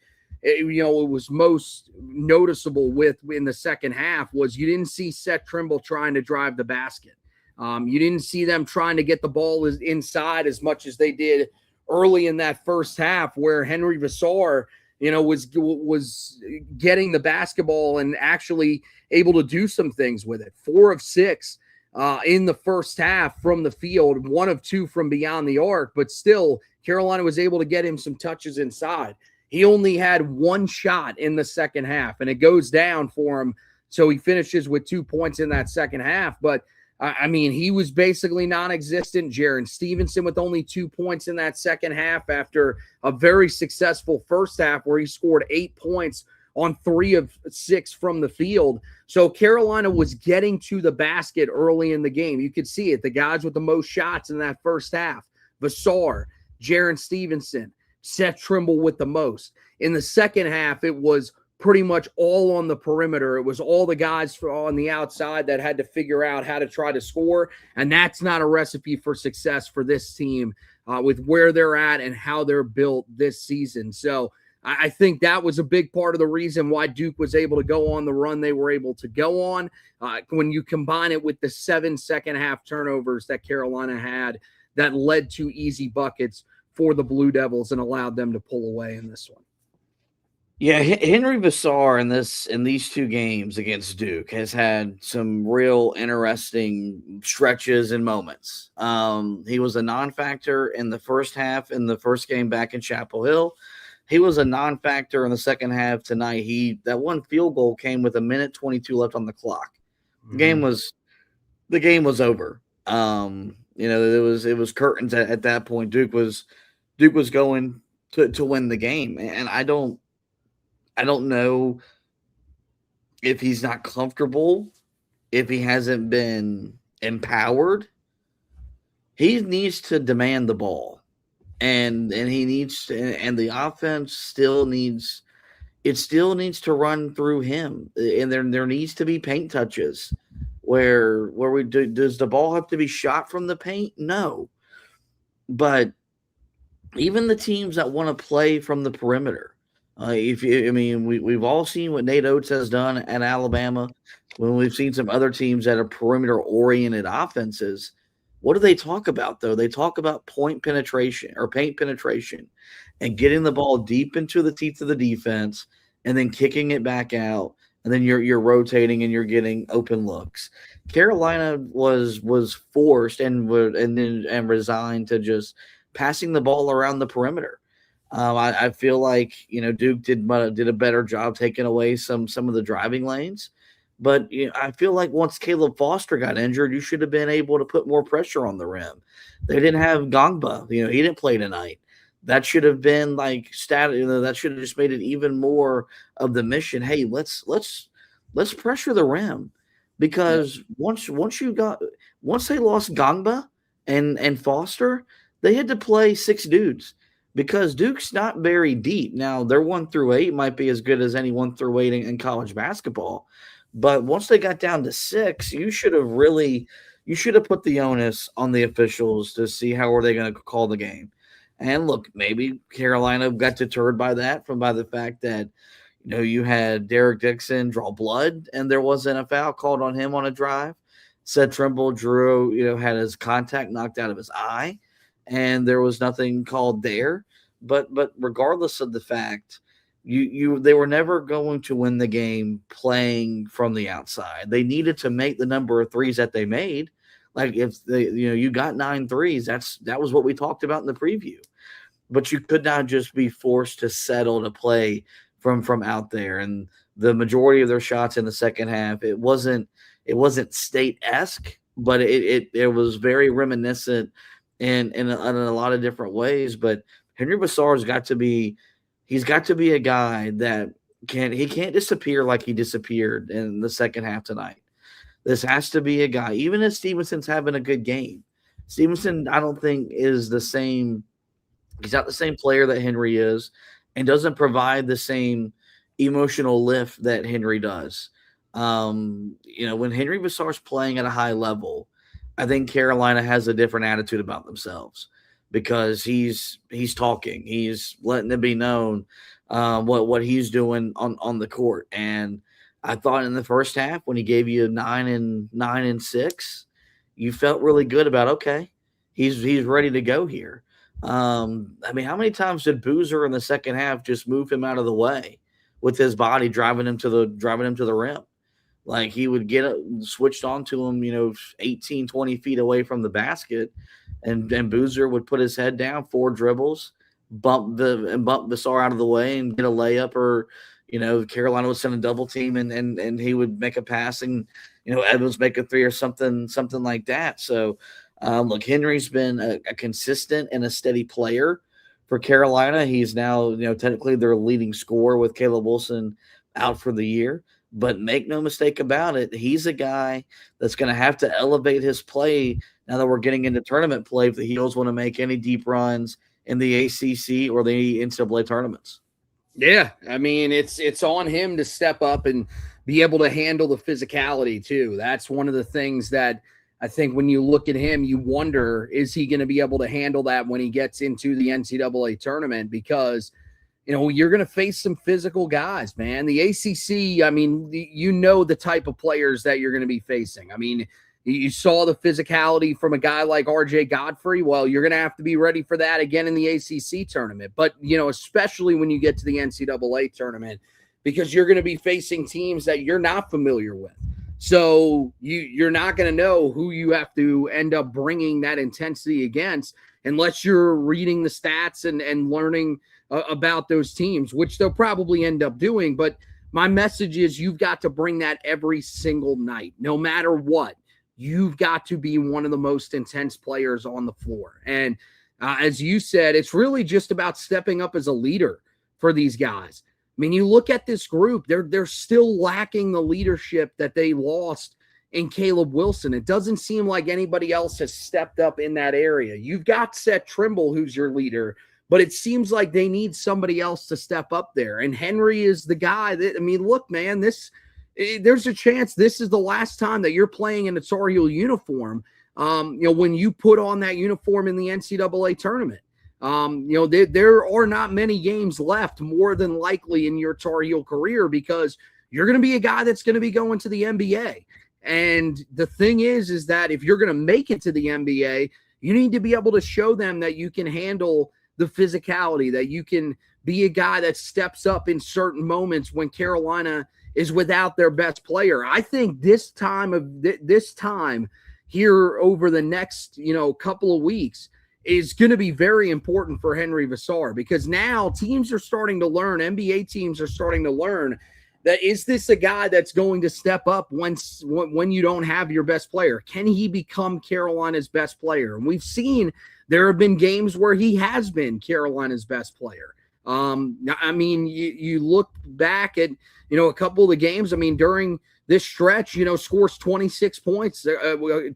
it was most noticeable with in the second half, was you didn't see Seth Trimble trying to drive the basket. You didn't see them trying to get the ball inside as much as they did early in that first half, where Henry Vassar, was getting the basketball and actually able to do some things with it. 4 of 6 in the first half from the field, 1 of 2 from beyond the arc, but still Carolina was able to get him some touches inside. He only had 1 shot in the second half, and it goes down for him. So he finishes with 2 points in that second half. But I mean, he was basically non-existent. Jaron Stevenson with only 2 points in that second half after a very successful first half where he scored 8 points on 3 of 6 from the field. So Carolina was getting to the basket early in the game. You could see it. The guys with the most shots in that first half, Vassar, Jaron Stevenson, Seth Trimble with the most. In the second half, it was pretty much all on the perimeter. It was all the guys on the outside that had to figure out how to try to score. And that's not a recipe for success for this team with where they're at and how they're built this season. So I think that was a big part of the reason why Duke was able to go on the run they were able to go on. When you combine it with the 7 second half turnovers that Carolina had that led to easy buckets for the Blue Devils and allowed them to pull away in this one. Yeah, Henry Vassar in these 2 games against Duke has had some real interesting stretches and moments. He was a non-factor in the first half in the first game back in Chapel Hill. He was a non-factor in the second half tonight. That one field goal came with 1:22 left on the clock. The game was over. It was curtains at that point. Duke was going to win the game, and I don't know if he's not comfortable, if he hasn't been empowered. He needs to demand the ball. And he needs to, and the offense still needs to run through him. And there needs to be paint touches where we do. Does the ball have to be shot from the paint? No. But even the teams that want to play from the perimeter, we've all seen what Nate Oates has done at Alabama. When we've seen some other teams that are perimeter-oriented offenses, what do they talk about, though? They talk about paint penetration and getting the ball deep into the teeth of the defense and then kicking it back out, and then you're rotating and you're getting open looks. Carolina was forced and resigned to just passing the ball around the perimeter. I feel like Duke did a better job taking away some of the driving lanes. But I feel like once Caleb Foster got injured, you should have been able to put more pressure on the rim. They didn't have Gongba. He didn't play tonight. That should have been like that should have just made it even more of the mission. Hey, let's pressure the rim, because once they lost Gongba and Foster, they had to play 6 dudes because Duke's not very deep. Now their 1 through 8 might be as good as any 1 through 8 in college basketball. But once they got down to 6, you should have put the onus on the officials to see how are they going to call the game. And look, maybe Carolina got deterred by the fact that you had Derek Dixon draw blood and there wasn't a foul called on him on a drive. Seth Trimble had his contact knocked out of his eye, and there was nothing called there. But regardless of the fact, they were never going to win the game playing from the outside. They needed to make the number of threes that they made. Like if you got 9 threes, that was what we talked about in the preview. But you could not just be forced to settle to play from out there. And the majority of their shots in the second half, it wasn't State-esque, but it was very reminiscent in a lot of different ways. But Henry Vassar's got to be a guy that can't disappear like he disappeared in the second half tonight. This has to be a guy, even if Stevenson's having a good game. Stevenson, I don't think is the same. He's not the same player that Henry is, and doesn't provide the same emotional lift that Henry does. When Henry Vassar's playing at a high level, I think Carolina has a different attitude about themselves, because he's talking, he's letting it be known what he's doing on the court. And I thought in the first half, when he gave you 9 and 6, you felt really good about, okay, he's ready to go here. How many times did Boozer in the second half just move him out of the way with his body, driving him to the rim? Like he would get switched onto him, 18, 20 feet away from the basket, and Boozer would put his head down, 4 dribbles, bump Vassar out of the way and get a layup, or Carolina would send a double team and he would make a pass and Evans make a three or something like that. So, look, Henry's been a consistent and a steady player for Carolina. He's now, technically their leading scorer with Caleb Wilson out for the year. But make no mistake about it, he's a guy that's going to have to elevate his play now that we're getting into tournament play if the Heels want to make any deep runs in the ACC or the NCAA tournaments. Yeah, I mean, it's on him to step up and be able to handle the physicality too. That's one of the things that I think when you look at him, you wonder, is he going to be able to handle that when he gets into the NCAA tournament? Because you're going to face some physical guys, man. The ACC, I mean, the type of players that you're going to be facing. I mean, you saw the physicality from a guy like RJ Godfrey. Well, you're going to have to be ready for that again in the ACC tournament. But, especially when you get to the NCAA tournament, because you're going to be facing teams that you're not familiar with. So you're not going to know who you have to end up bringing that intensity against unless you're reading the stats and learning about those teams, which they'll probably end up doing. But my message is you've got to bring that every single night, no matter what. You've got to be one of the most intense players on the floor. And as you said, it's really just about stepping up as a leader for these guys. I mean, you look at this group, they're still lacking the leadership that they lost in Caleb Wilson. It doesn't seem like anybody else has stepped up in that area. You've got Seth Trimble, who's your leader, but it seems like they need somebody else to step up there. And Henry is the guy that, I mean, look, man, there's a chance this is the last time that you're playing in a Tar Heel uniform. When you put on that uniform in the NCAA tournament, there are not many games left more than likely in your Tar Heel career because you're going to be a guy that's going to be going to the NBA. And the thing is that if you're going to make it to the NBA, you need to be able to show them that you can handle the physicality, that you can be a guy that steps up in certain moments when Carolina is without their best player. I think this time here over the next, couple of weeks is going to be very important for Henry Vassar because now teams are starting to learn, NBA teams are starting to learn that is this a guy that's going to step up when you don't have your best player? Can he become Carolina's best player? And we've seen there have been games where he has been Carolina's best player. I mean, you look back at, a couple of the games. I mean, during this stretch, scores 26 points,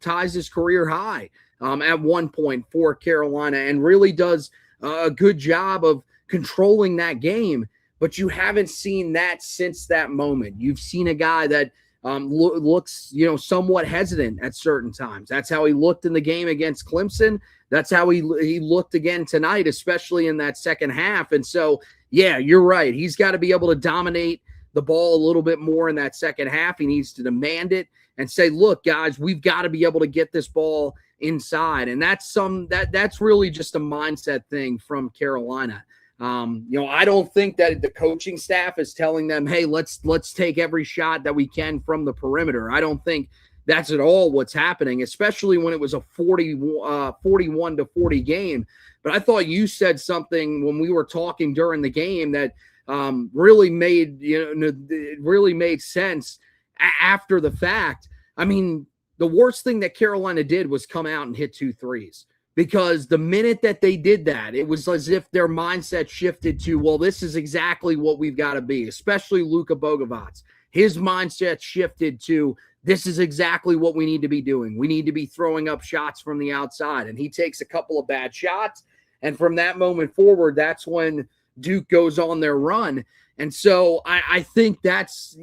ties his career high at one point for Carolina and really does a good job of controlling that game. But you haven't seen that since that moment. You've seen a guy that looks, somewhat hesitant at certain times. That's how he looked in the game against Clemson. That's how he looked again tonight, especially in that second half. And so, yeah, you're right. He's got to be able to dominate the ball a little bit more in that second half. He needs to demand it and say, look, guys, we've got to be able to get this ball inside. And that's really just a mindset thing from Carolina. I don't think that the coaching staff is telling them, hey, let's take every shot that we can from the perimeter. I don't think that's at all what's happening, especially when it was a 41-40 game. But I thought you said something when we were talking during the game that really made sense after the fact. I mean, the worst thing that Carolina did was come out and hit 2 threes. Because the minute that they did that, it was as if their mindset shifted to, well, this is exactly what we've got to be, especially Luka Bogovac. His mindset shifted to, this is exactly what we need to be doing. We need to be throwing up shots from the outside. And he takes a couple of bad shots. And from that moment forward, that's when Duke goes on their run. And so I think that's,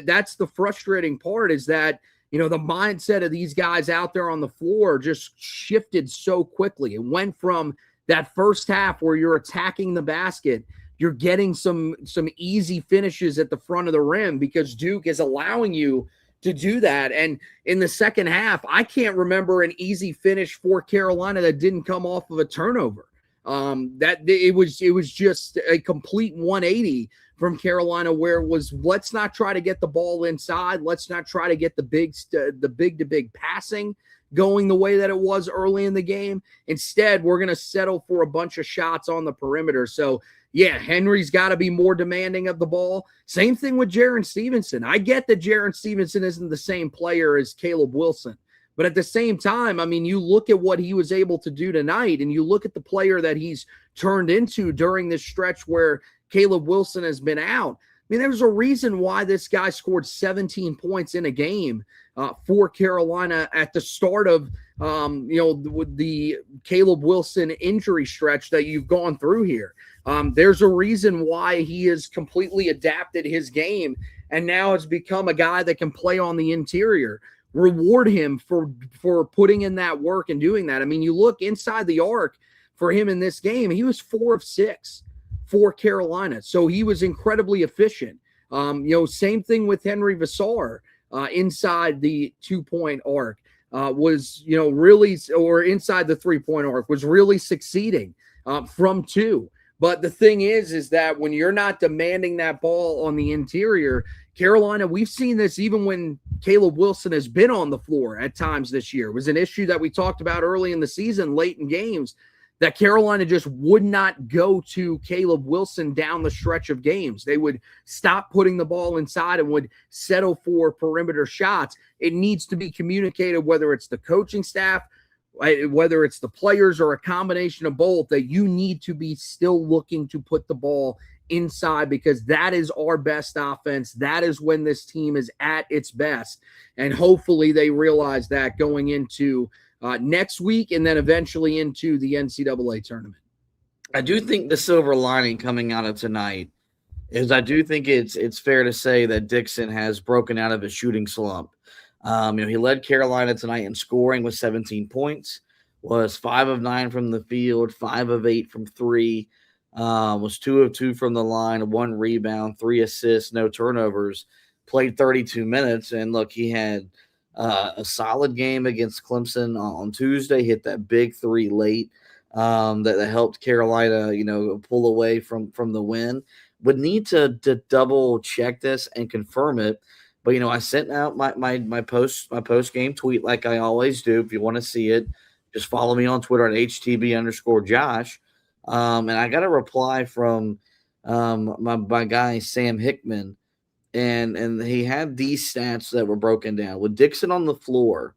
that's the frustrating part is that, the mindset of these guys out there on the floor just shifted so quickly. It went from that first half where you're attacking the basket, you're getting some easy finishes at the front of the rim because Duke is allowing you to do that. And in the second half, I can't remember an easy finish for Carolina that didn't come off of a turnover. That it was just a complete 180 from Carolina, where it was, let's not try to get the ball inside. Let's not try to get the big to big passing going the way that it was early in the game. Instead, we're going to settle for a bunch of shots on the perimeter. So, yeah, Henry's got to be more demanding of the ball. Same thing with Jaron Stevenson. I get that Jaron Stevenson isn't the same player as Caleb Wilson. But at the same time, I mean, you look at what he was able to do tonight, and you look at the player that he's turned into during this stretch where Caleb Wilson has been out. I mean, there's a reason why this guy scored 17 points in a game for Carolina at the start of, the Caleb Wilson injury stretch that you've gone through here. There's a reason why he has completely adapted his game and now has become a guy that can play on the interior. Reward him for putting in that work and doing that. I mean, you look inside the arc for him in this game, he was 4 of 6 for Carolina. So he was incredibly efficient. Same thing with Henry Vassar inside the 2-point arc was really, or inside the 3-point arc was really succeeding from 2. But the thing is that when you're not demanding that ball on the interior, Carolina, we've seen this even when Caleb Wilson has been on the floor at times this year. It was an issue that we talked about early in the season, late in games, that Carolina just would not go to Caleb Wilson down the stretch of games. They would stop putting the ball inside and would settle for perimeter shots. It needs to be communicated, whether it's the coaching staff, whether it's the players, or a combination of both, that you need to be still looking to put the ball inside, because that is our best offense. That is when this team is at its best. And hopefully they realize that going into next week and then eventually into the NCAA tournament. I do think the silver lining coming out of tonight is I do think it's fair to say that Dixon has broken out of his shooting slump. He led Carolina tonight in scoring with 17 points, was 5 of 9 from the field, 5 of 8 from 3, was 2 of 2 from the line, 1 rebound, 3 assists, no turnovers, played 32 minutes. And look, he had a solid game against Clemson on Tuesday, hit that big 3 late that helped Carolina, pull away from the win. Would need to double check this and confirm it. But, I sent out my post game tweet like I always do. If you want to see it, just follow me on Twitter at HTB_Josh. And I got a reply from my guy, Sam Hickman. And he had these stats that were broken down. With Dixon on the floor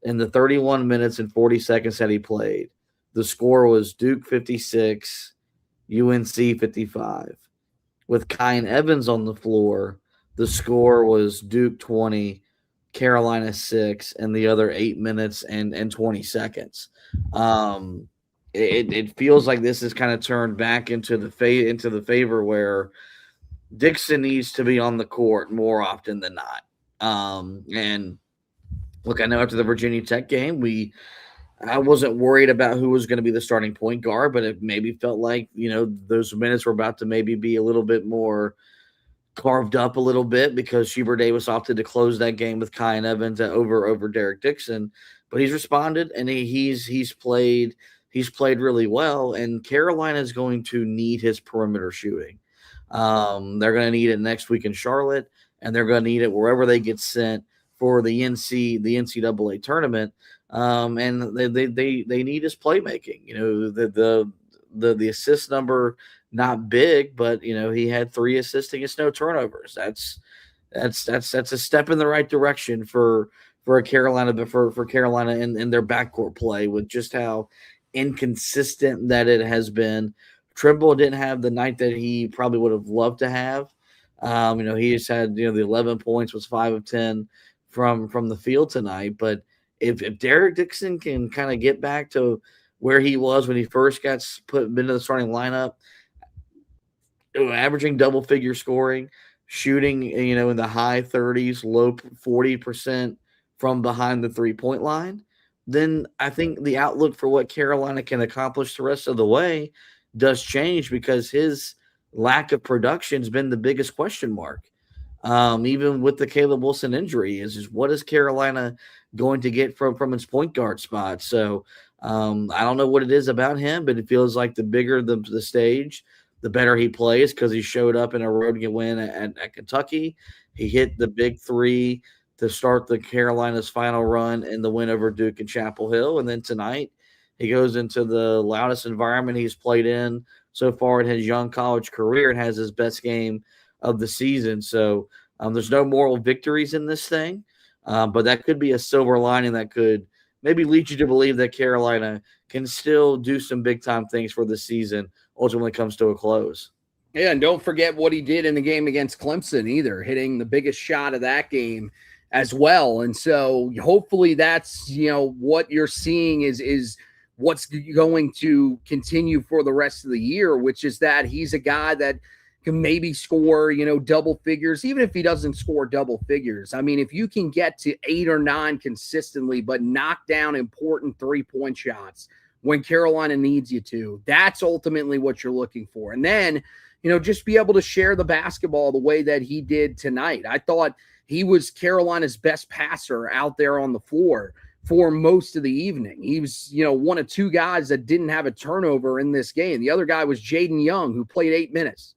in the 31 minutes and 40 seconds that he played, the score was Duke 56, UNC 55. With Kyan Evans on the floor, the score was Duke 20, Carolina 6, and the other 8 minutes and 20 seconds. It feels like this is kind of turned back into the favor where Dixon needs to be on the court more often than not. And look, I know after the Virginia Tech game, I wasn't worried about who was going to be the starting point guard, but it maybe felt like, those minutes were about to maybe be a little bit more carved up a little bit because Sheber Davis opted to close that game with Kyan Evans over Derek Dixon. But he's responded, and he's played really well, and Carolina is going to need his perimeter shooting. They're going to need it next week in Charlotte, and they're going to need it wherever they get sent for the NCAA tournament. And they need his playmaking. The assist number, not big, but he had 3 assists against no turnovers. That's a step in the right direction for Carolina, but for Carolina in their backcourt play, with just how inconsistent that it has been. Trimble didn't have the night that he probably would have loved to have. He just had, the 11 points, was 5 of 10 from the field tonight. But if Derek Dixon can kind of get back to where he was when he first got put into the starting lineup, averaging double-figure scoring, shooting, in the high 30s, low 40% from behind the three-point line, then I think the outlook for what Carolina can accomplish the rest of the way does change, because his lack of production has been the biggest question mark. Even with the Caleb Wilson injury, is what is Carolina going to get from its point guard spot? So I don't know what it is about him, but it feels like the bigger the stage, the better he plays, because he showed up in a road win at Kentucky. He hit the big 3 to start the Carolina's final run in the win over Duke and Chapel Hill. And then tonight he goes into the loudest environment he's played in so far in his young college career and has his best game of the season. So there's no moral victories in this thing, but that could be a silver lining that could maybe lead you to believe that Carolina can still do some big-time things for the season ultimately comes to a close. Yeah, and don't forget what he did in the game against Clemson either, hitting the biggest shot of that game as well. And so hopefully that's, what you're seeing is what's going to continue for the rest of the year, which is that he's a guy that can maybe score, double figures, even if he doesn't score double figures. I mean, if you can get to 8 or 9 consistently, but knock down important 3-point shots when Carolina needs you to, that's ultimately what you're looking for. And then, just be able to share the basketball the way that he did tonight. I thought he was Carolina's best passer out there on the floor for most of the evening. He was, one of 2 guys that didn't have a turnover in this game. The other guy was Jaden Young, who played 8 minutes.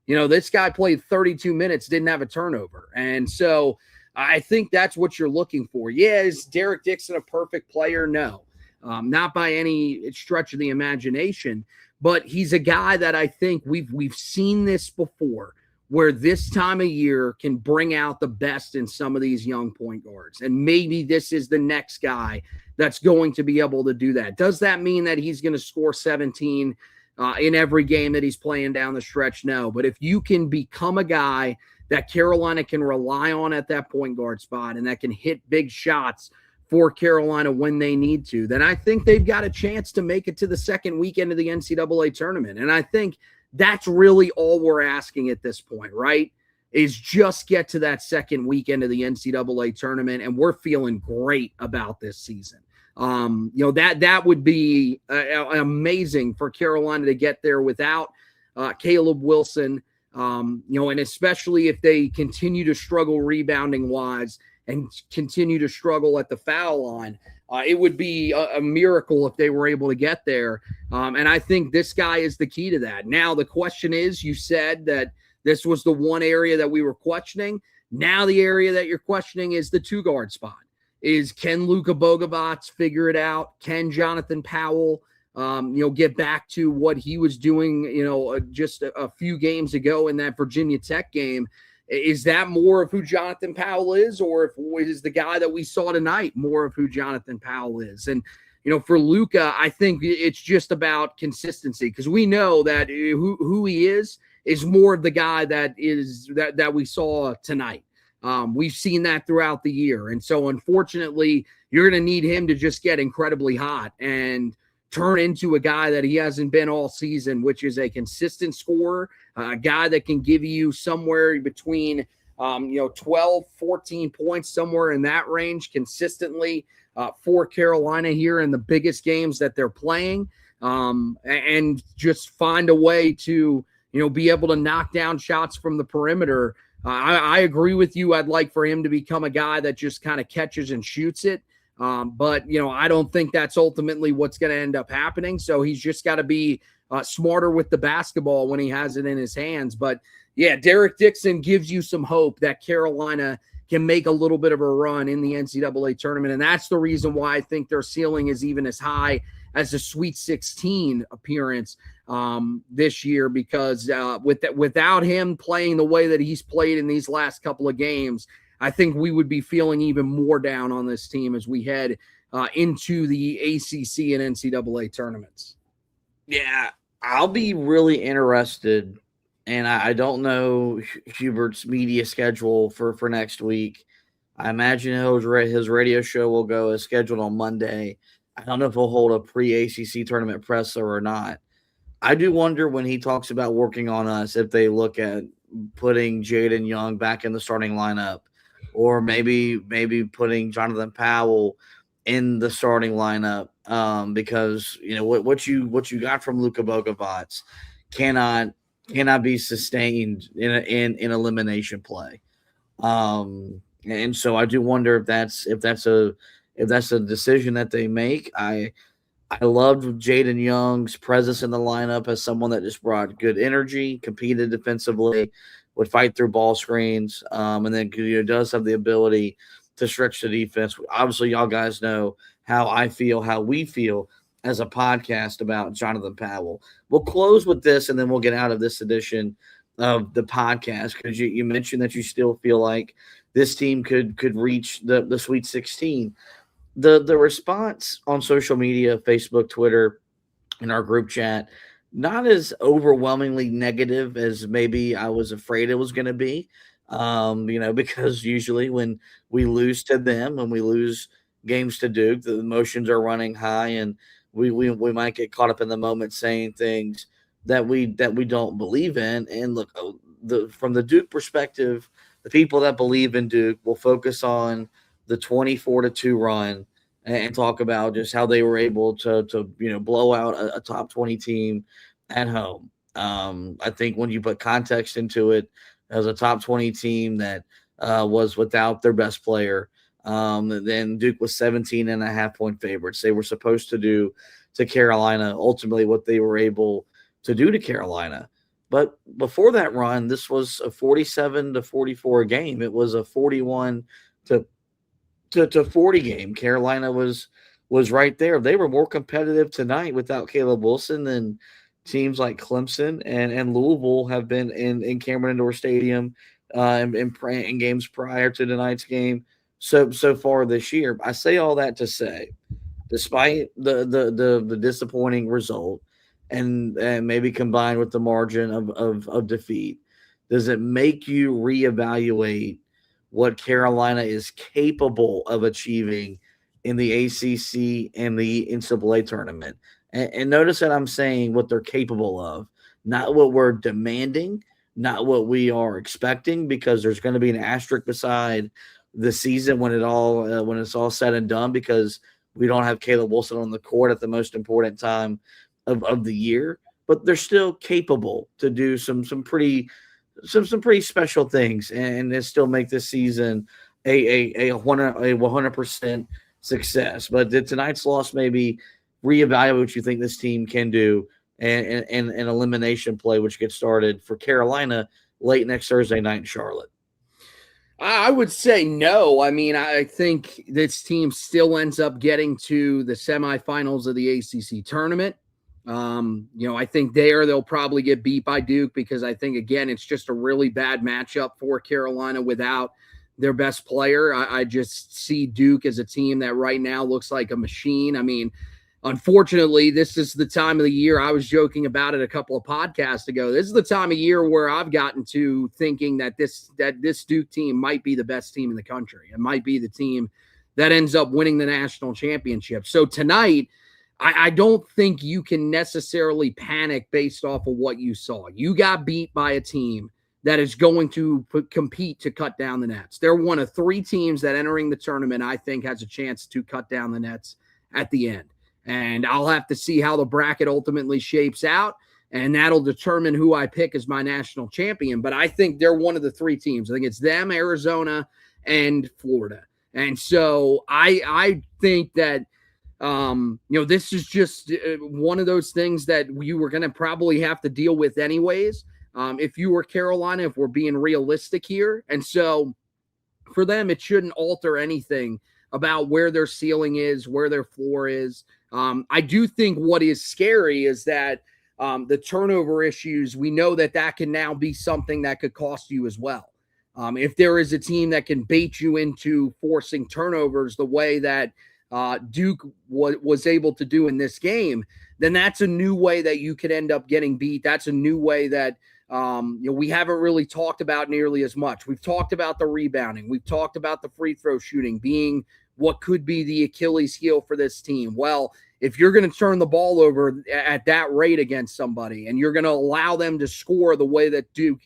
This guy played 32 minutes, didn't have a turnover. And so I think that's what you're looking for. Yeah, is Derek Dixon a perfect player? No, not by any stretch of the imagination. But he's a guy that I think we've seen this before, where this time of year can bring out the best in some of these young point guards. And maybe this is the next guy that's going to be able to do that. Does that mean that he's going to score 17 in every game that he's playing down the stretch? No. But if you can become a guy that Carolina can rely on at that point guard spot and that can hit big shots for Carolina when they need to, then I think they've got a chance to make it to the second weekend of the NCAA tournament. And I think that's really all we're asking at this point, right? Is just get to that second weekend of the NCAA tournament, and we're feeling great about this season. That would be amazing for Carolina to get there without Caleb Wilson, and especially if they continue to struggle rebounding wise and continue to struggle at the foul line. It would be a miracle if they were able to get there. And I think this guy is the key to that. Now, the question is, you said that this was the one area that we were questioning. Now the area that you're questioning is the 2-guard spot. Can Luka Bogovac figure it out? Can Jonathan Powell, get back to what he was doing, just a few games ago in that Virginia Tech game? Is that more of who Jonathan Powell is, or is the guy that we saw tonight more of who Jonathan Powell is? And, for Luka, I think it's just about consistency, because we know that who he is more of the guy that we saw tonight. We've seen that throughout the year. And so, unfortunately, you're going to need him to just get incredibly hot and turn into a guy that he hasn't been all season, which is a consistent scorer, a guy that can give you somewhere between, 12, 14 points, somewhere in that range consistently for Carolina here in the biggest games that they're playing, and just find a way to, be able to knock down shots from the perimeter. I agree with you. I'd like for him to become a guy that just kind of catches and shoots it. But, I don't think that's ultimately what's going to end up happening. So he's just got to be smarter with the basketball when he has it in his hands. But, yeah, Derek Dixon gives you some hope that Carolina can make a little bit of a run in the NCAA tournament. And that's the reason why I think their ceiling is even as high as a Sweet 16 appearance this year, because without him playing the way that he's played in these last couple of games, I think we would be feeling even more down on this team as we head into the ACC and NCAA tournaments. Yeah, I'll be really interested, and I don't know Hubert's media schedule for next week. I imagine his radio show will go as scheduled on Monday. I don't know if he'll hold a pre-ACC tournament presser or not. I do wonder when he talks about working on us if they look at putting Jaden Young back in the starting lineup, or maybe putting Jonathan Powell in the starting lineup, because what you got from Luka Bogovac cannot be sustained in elimination play, and so I do wonder if that's a decision that they make. I loved Jaden Young's presence in the lineup as someone that just brought good energy, competed defensively, would fight through ball screens, and then does have the ability to stretch the defense. Obviously, y'all guys know how I feel, how we feel as a podcast about Jonathan Powell. We'll close with this, and then we'll get out of this edition of the podcast, because you mentioned that you still feel like this team could reach the Sweet 16. The response on social media, Facebook, Twitter, in our group chat, not as overwhelmingly negative as maybe I was afraid it was going to be. Because usually when we lose to them, when we lose games to Duke, the emotions are running high, and we might get caught up in the moment saying things that we don't believe in. And look, from the Duke perspective, the people that believe in Duke will focus on the 24-2 run and talk about just how they were able to blow out a top 20 team at home. I think when you put context into it, as a top 20 team that was without their best player, then Duke was 17.5-point favorites. They were supposed to do to Carolina ultimately what they were able to do to Carolina. But before that run, this was a 47-44 game. It was a 41 to 40 game. Carolina was right there. They were more competitive tonight without Caleb Wilson than teams like Clemson and Louisville have been in Cameron Indoor Stadium in games prior to tonight's game so far this year. I say all that to say, despite the disappointing result and maybe combined with the margin of defeat, does it make you reevaluate what Carolina is capable of achieving in the ACC and the NCAA tournament? And notice that I'm saying what they're capable of, not what we're demanding, not what we are expecting, because there's going to be an asterisk beside the season when it's all said and done, because we don't have Caleb Wilson on the court at the most important time of the year. But they're still capable to do some pretty special things and still make this season a 100% success. But did tonight's loss maybe reevaluate what you think this team can do and an elimination play, which gets started for Carolina late next Thursday night in Charlotte? I would say no. I mean, I think this team still ends up getting to the semifinals of the ACC tournament. I think they'll probably get beat by Duke, because I think, again, it's just a really bad matchup for Carolina without their best player. I just see Duke as a team that right now looks like a machine. I mean, unfortunately, this is the time of the year. I was joking about it a couple of podcasts ago. This is the time of year where I've gotten to thinking that this Duke team might be the best team in the country. It might be the team that ends up winning the national championship. So tonight, I don't think you can necessarily panic based off of what you saw. You got beat by a team that is going to compete to cut down the nets. They're one of three teams that entering the tournament, I think, has a chance to cut down the nets at the end. And I'll have to see how the bracket ultimately shapes out, and that'll determine who I pick as my national champion. But I think they're one of the three teams. I think it's them, Arizona, and Florida. And so I think that, this is just one of those things that you were going to probably have to deal with anyways. If you were Carolina, if we're being realistic here. And so for them, it shouldn't alter anything about where their ceiling is, where their floor is. I do think what is scary is that the turnover issues, we know that can now be something that could cost you as well. If there is a team that can bait you into forcing turnovers the way that Duke was able to do in this game, then that's a new way that you could end up getting beat. That's a new way that we haven't really talked about nearly as much. We've talked about the rebounding. We've talked about the free throw shooting being what could be the Achilles heel for this team. Well, if you're going to turn the ball over at that rate against somebody, and you're going to allow them to score the way that Duke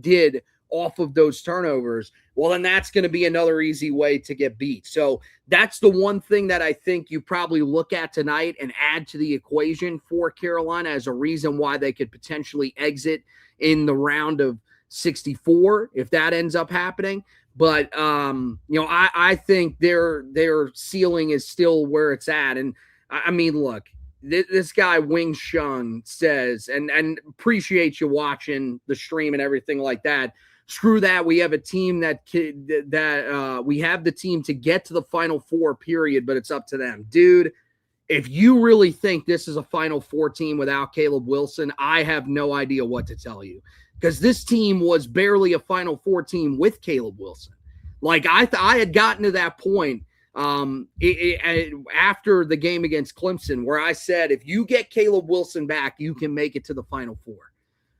did off of those turnovers, well, then that's going to be another easy way to get beat. So that's the one thing that I think you probably look at tonight and add to the equation for Carolina as a reason why they could potentially exit in the round of 64 if that ends up happening. But, I think their ceiling is still where it's at. And I mean, look, this guy Wing Shun says, and appreciate you watching the stream and everything like that. Screw that. We have a team that we have the team to get to the Final Four, period, but it's up to them. Dude, if you really think this is a Final Four team without Caleb Wilson, I have no idea what to tell you, because this team was barely a Final Four team with Caleb Wilson. Like, I had gotten to that point after the game against Clemson where I said, if you get Caleb Wilson back, you can make it to the Final Four.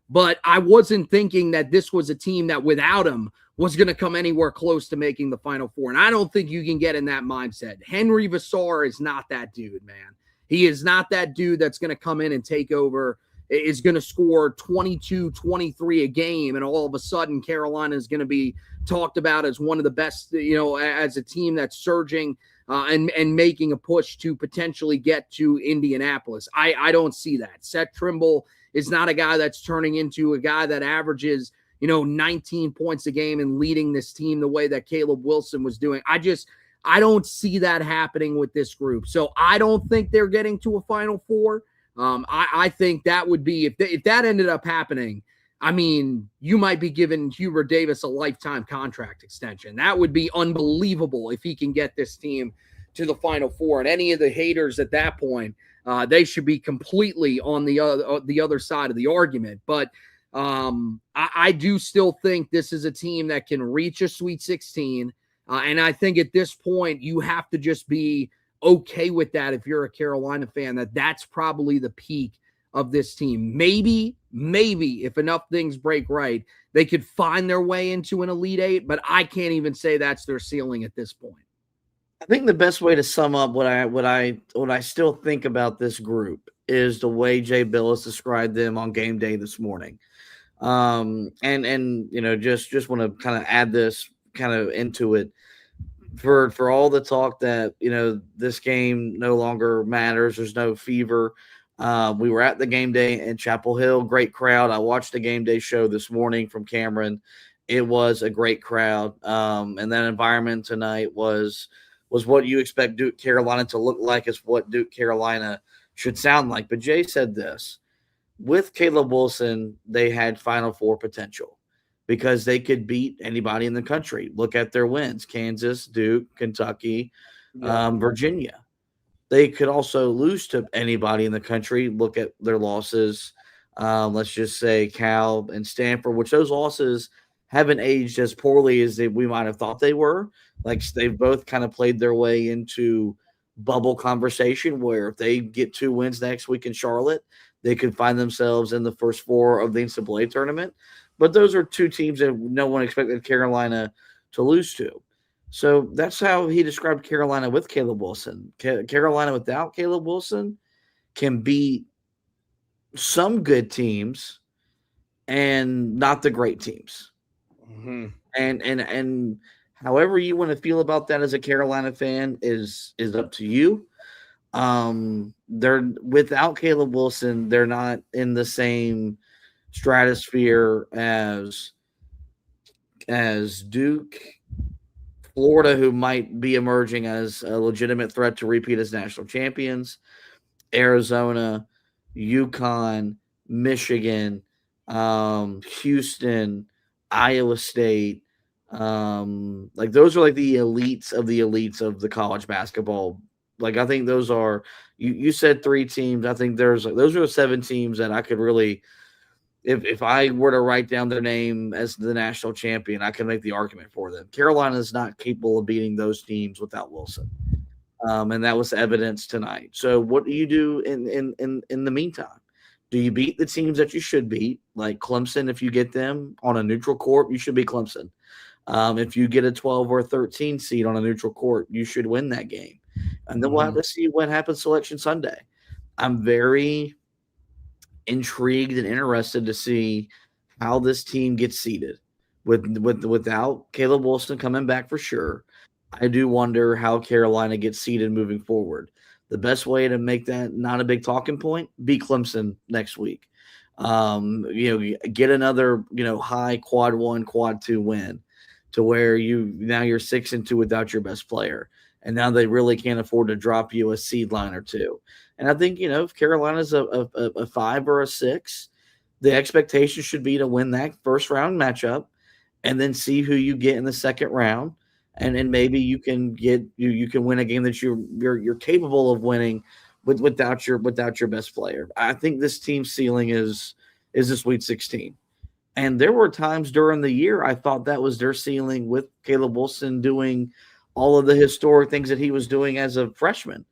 But I wasn't thinking that this was a team that without him was going to come anywhere close to making the Final Four. And I don't think you can get in that mindset. Henry Vassar is not that dude, man. He is not that dude that's going to come in and take over, is going to score 22, 23 a game, and all of a sudden Carolina is going to be talked about as one of the best, as a team that's surging and making a push to potentially get to Indianapolis. I don't see that. Seth Trimble is not a guy that's turning into a guy that averages, 19 points a game and leading this team the way that Caleb Wilson was doing. I don't see that happening with this group. So I don't think they're getting to a Final Four. I think that would be, if that ended up happening, I mean, you might be giving Hubert Davis a lifetime contract extension. That would be unbelievable if he can get this team to the Final Four. And any of the haters at that point, they should be completely on the other side of the argument. But I do still think this is a team that can reach a Sweet 16. And I think at this point, you have to just be okay with that if you're a Carolina fan, that's probably the peak of this team. Maybe if enough things break right, they could find their way into an Elite Eight, but I can't even say that's their ceiling at this point. I think the best way to sum up what I still think about this group is the way Jay Billis described them on game day this morning. Just want to kind of add this kind of into it. For all the talk that, this game no longer matters, there's no fever. We were at the game day in Chapel Hill, great crowd. I watched the game day show this morning from Cameron. It was a great crowd. And that environment tonight was what you expect Duke Carolina to look like, is what Duke Carolina should sound like. But Jay said this, with Caleb Wilson, they had Final Four potential, because they could beat anybody in the country. Look at their wins: Kansas, Duke, Kentucky, Virginia. They could also lose to anybody in the country. Look at their losses. Let's just say Cal and Stanford, which those losses haven't aged as poorly as we might have thought they were. Like, they've both kind of played their way into bubble conversation, where if they get 2 wins next week in Charlotte, they could find themselves in the first 4 of the NCAA tournament. But those are 2 teams that no one expected Carolina to lose to. So that's how he described Carolina with Caleb Wilson. Carolina without Caleb Wilson can beat some good teams and not the great teams. Mm-hmm. And however you want to feel about that as a Carolina fan is up to you. They're without Caleb Wilson, they're not in the same stratosphere as Duke, Florida, who might be emerging as a legitimate threat to repeat as national champions, Arizona, UConn, Michigan, Houston, Iowa State. Like, those are like the elites of the college basketball. Like, I think those are, you said 3 teams. I think those are the 7 teams that I could really, if I were to write down their name as the national champion, I could make the argument for them. Carolina is not capable of beating those teams without Wilson. And that was evidence tonight. So what do you do in the meantime? Do you beat the teams that you should beat, like Clemson? If you get them on a neutral court, you should beat Clemson. If you get a 12 or 13 seed on a neutral court, you should win that game. And then we'll have to see what happens Selection Sunday. I'm very intrigued and interested to see how this team gets seeded. Without Caleb Wilson coming back for sure, I do wonder how Carolina gets seeded moving forward. The best way to make that not a big talking point, beat Clemson next week. Get another, high quad 1, quad 2 win, to where you're 6-2 without your best player. and now they really can't afford to drop you a seed line or two. And I think, if Carolina's a 5 or a 6, the expectation should be to win that first round matchup and then see who you get in the second round. And then maybe you can win a game that you're capable of winning without your best player. I think this team's ceiling is the Sweet 16. And there were times during the year I thought that was their ceiling with Caleb Wilson doing all of the historic things that he was doing as a freshman.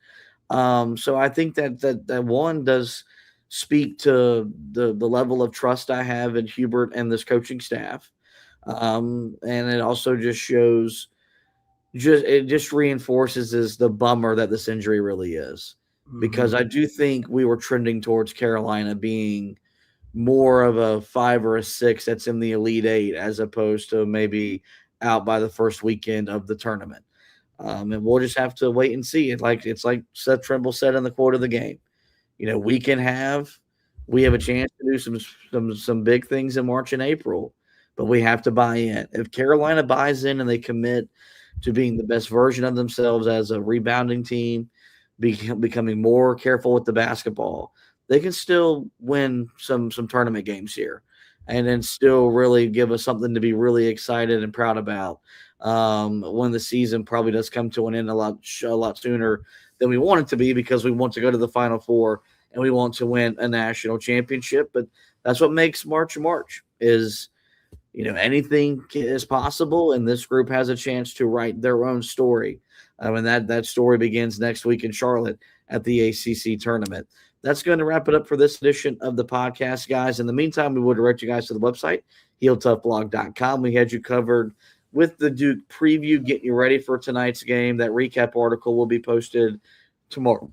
So I think that one does speak to the level of trust I have in Hubert and this coaching staff. And it also just shows it just reinforces is the bummer that this injury really is, because I do think we were trending towards Carolina being more of a 5 or a 6 that's in the Elite Eight as opposed to maybe out by the first weekend of the tournament. And we'll just have to wait and see. It's like Seth Trimble said in the quote of the game. We have a chance to do some big things in March and April, but we have to buy in. If Carolina buys in and they commit to being the best version of themselves as a rebounding team, becoming more careful with the basketball, they can still win some tournament games here and then still really give us something to be really excited and proud about when the season probably does come to an end a lot sooner than we want it to be, because we want to go to the Final Four and we want to win a national championship. But that's what makes March is anything is possible, and this group has a chance to write their own story. And that story begins next week in Charlotte at the ACC tournament. That's going to wrap it up for this edition of the podcast, guys. In the meantime, we will direct you guys to the website, HeelToughBlog.com. We had you covered with the Duke preview, getting you ready for tonight's game. That recap article will be posted tomorrow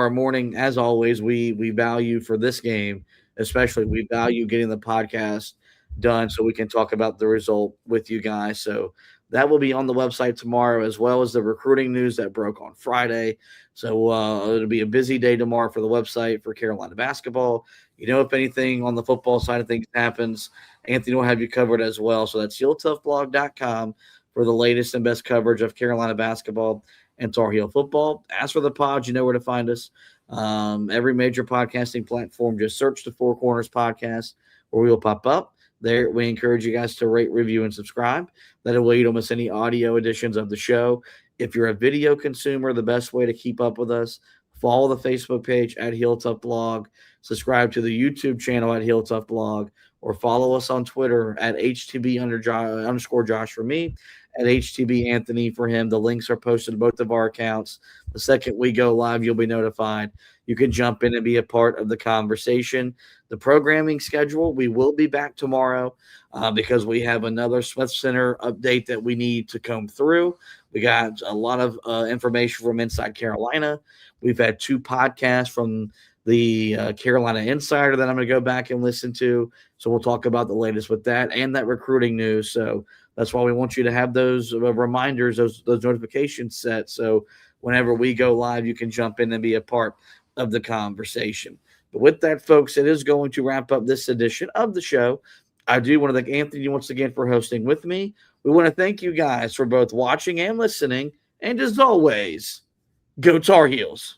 morning. As always, we value for this game, especially, we value getting the podcast done so we can talk about the result with you guys. So that will be on the website tomorrow, as well as the recruiting news that broke on Friday. So it'll be a busy day tomorrow for the website for Carolina basketball. If anything on the football side of things happens, Anthony will have you covered as well. So that's HeelToughBlog.com for the latest and best coverage of Carolina basketball and Tar Heel football. As for the pod, you know where to find us. Every major podcasting platform, just search the Four Corners Podcast, where we will pop up. There, we encourage you guys to rate, review, and subscribe. That way you don't miss any audio editions of the show. If you're a video consumer, the best way to keep up with us, follow the Facebook page at Heel Tough Blog, subscribe to the YouTube channel at Heel Tough Blog, or follow us on Twitter at HTB_Josh for me, at HTB Anthony for him. The links are posted to both of our accounts. The second we go live, you'll be notified. You can jump in and be a part of the conversation. The programming schedule, we will be back tomorrow because we have another Smith Center update that we need to comb through. We got a lot of information from Inside Carolina. We've had 2 podcasts from the Carolina Insider that I'm going to go back and listen to. So we'll talk about the latest with that and that recruiting news. So that's why we want you to have those reminders, those notifications set. So whenever we go live, you can jump in and be a part of the conversation. But with that, folks, it is going to wrap up this edition of the show. I do want to thank Anthony once again for hosting with me. We want to thank you guys for both watching and listening. And as always, go Tar Heels.